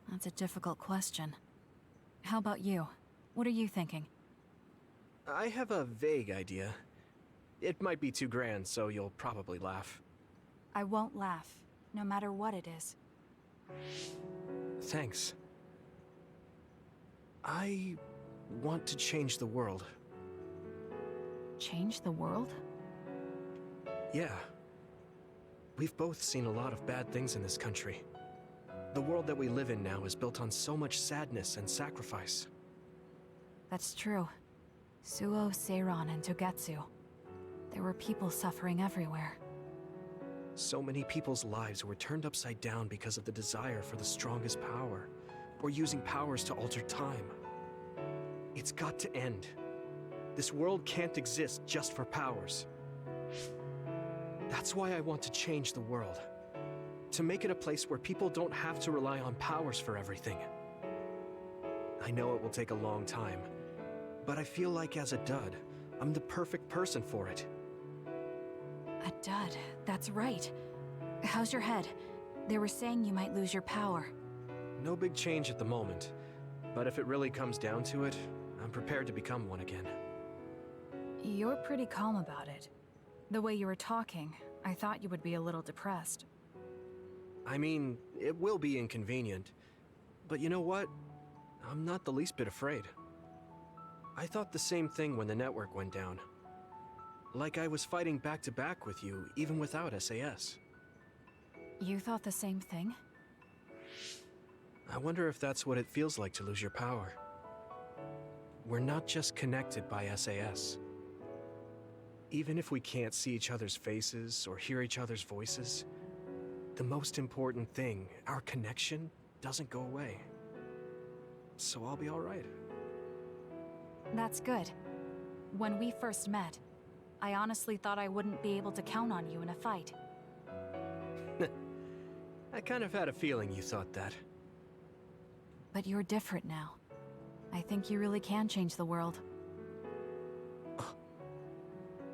That's a difficult question. How about you? What are you thinking? I have a vague idea. It might be too grand, so you'll probably laugh. I won't laugh, no matter what it is. Thanks. I want to change the world. Change the world? Yeah. We've both seen a lot of bad things in this country. The world that we live in now is built on so much sadness and sacrifice. That's true. Suo, Seiran, and Togetsu. There were people suffering everywhere. So many people's lives were turned upside down because of the desire for the strongest power, or using powers to alter time. It's got to end. This world can't exist just for powers. That's why I want to change the world. To make it a place where people don't have to rely on powers for everything. I know it will take a long time, but I feel like as a dud, I'm the perfect person for it. A dud, that's right. How's your head? They were saying you might lose your power. No big change at the moment, but if it really comes down to it, I'm prepared to become one again. You're pretty calm about it. The way you were talking, I thought you would be a little depressed. I mean, it will be inconvenient, but you know what? I'm not the least bit afraid. I thought the same thing when the network went down. Like I was fighting back to back with you, even without SAS. You thought the same thing? I wonder if that's what it feels like to lose your power. We're not just connected by SAS. Even if we can't see each other's faces or hear each other's voices, the most important thing, our connection, doesn't go away. So I'll be all right. That's good. When we first met, I honestly thought I wouldn't be able to count on you in a fight. I kind of had a feeling you thought that. But you're different now. I think you really can change the world.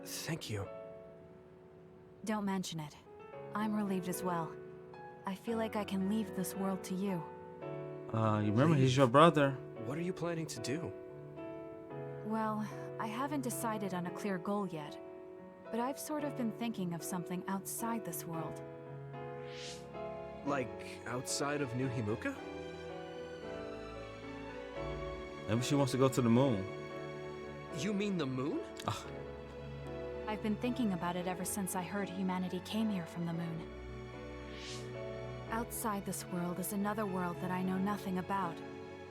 Thank you. Don't mention it. I'm relieved as well. I feel like I can leave this world to you. You remember he's your brother. What are you planning to do? Well, I haven't decided on a clear goal yet, but I've sort of been thinking of something outside this world. Like, outside of New Himuka? Maybe she wants to go to the moon. You mean the moon? I've been thinking about it ever since I heard humanity came here from the moon. Outside this world is another world that I know nothing about,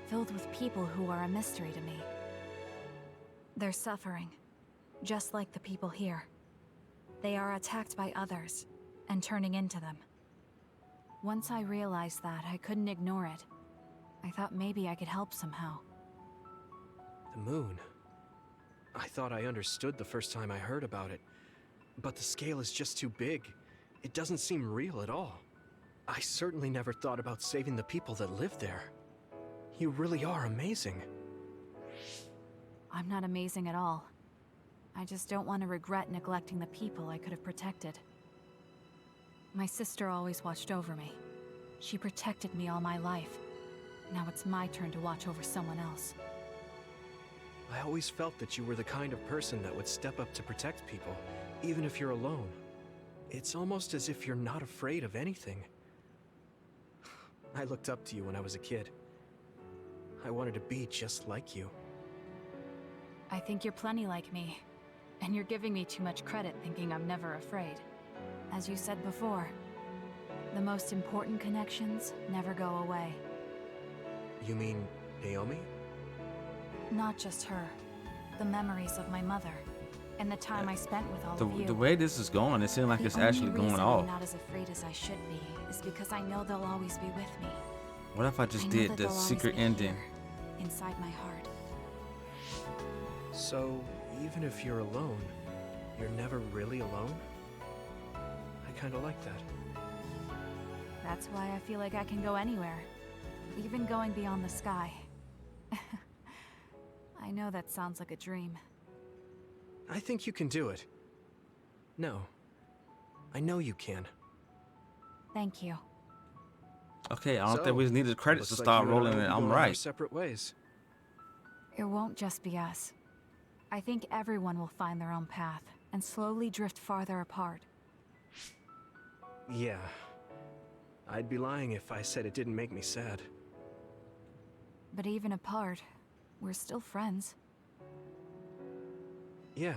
filled with people who are a mystery to me. They're suffering, just like the people here. They are attacked by others, and turning into them. Once I realized that, I couldn't ignore it. I thought maybe I could help somehow. The moon? I thought I understood the first time I heard about it, but the scale is just too big. It doesn't seem real at all. I certainly never thought about saving the people that live there. You really are amazing. I'm not amazing at all. I just don't want to regret neglecting the people I could have protected. My sister always watched over me. She protected me all my life. Now it's my turn to watch over someone else. I always felt that you were the kind of person that would step up to protect people, even if you're alone. It's almost as if you're not afraid of anything. I looked up to you when I was a kid. I wanted to be just like you. I think you're plenty like me, and you're giving me too much credit thinking I'm never afraid. As you said before, the most important connections never go away. You mean Naomi? Not just her. The memories of my mother, and the time I spent with all of you. The way this is going, it seems like it's actually going The only off. reason I'm not as afraid as I should be is because I know they'll always be with me. What if I just know did that the they'll always secret be ending? here, inside my heart. So, even if you're alone, you're never really alone? I kinda like that. That's why I feel like I can go anywhere, even going beyond the sky. I know that sounds like a dream. I think you can do it. No. I know you can. Thank you. Okay, I don't think we need the credits to start rolling it. I'm right. Separate ways. It won't just be us. I think everyone will find their own path and slowly drift farther apart. Yeah. I'd be lying if I said it didn't make me sad. But even apart, we're still friends. Yeah.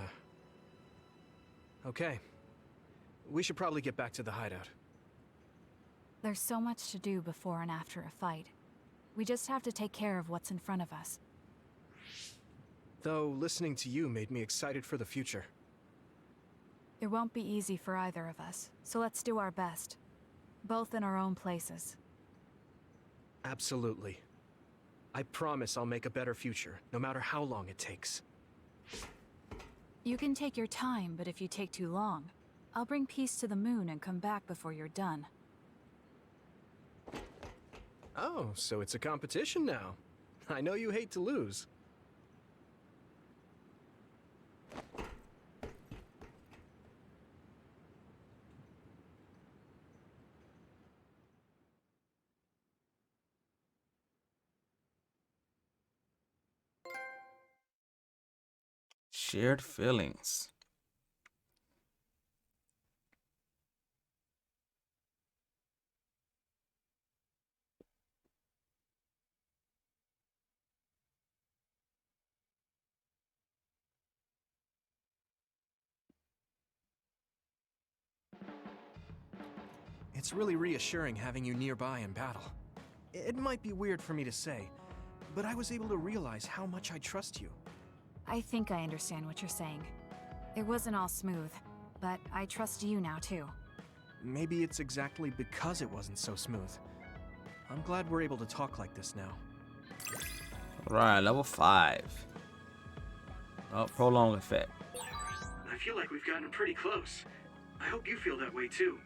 Okay. We should probably get back to the hideout. There's so much to do before and after a fight. We just have to take care of what's in front of us. Though, listening to you made me excited for the future. It won't be easy for either of us, so let's do our best. Both in our own places. Absolutely. I promise I'll make a better future, no matter how long it takes. You can take your time, but if you take too long, I'll bring peace to the moon and come back before you're done. Oh, so it's a competition now. I know you hate to lose. Shared feelings. It's really reassuring having you nearby in battle. It might be weird for me to say, but I was able to realize how much I trust you. I think I understand what you're saying. It wasn't all smooth, but I trust you now too. Maybe it's exactly because it wasn't so smooth. I'm glad we're able to talk like this now. Right, level 5. Oh, prolong effect. I feel like we've gotten pretty close. I hope you feel that way too.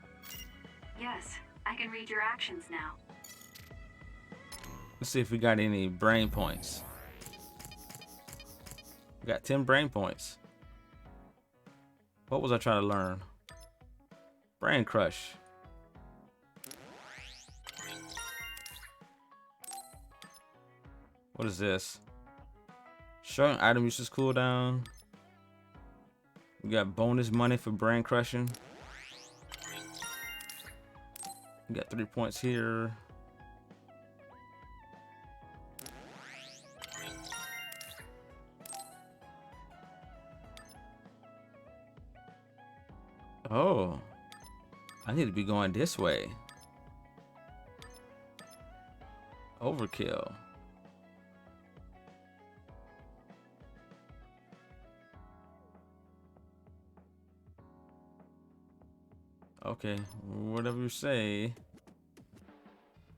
Yes, I can read your actions now. Let's see if we got any brain points. We got 10 brain points. What was I trying to learn? Brain crush. What is this? Showing item uses cooldown. We got bonus money for brain crushing. We got 3 points here. Oh, I need to be going this way. Overkill. Okay, whatever you say.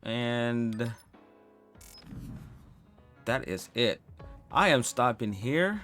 And that is it. I am stopping here.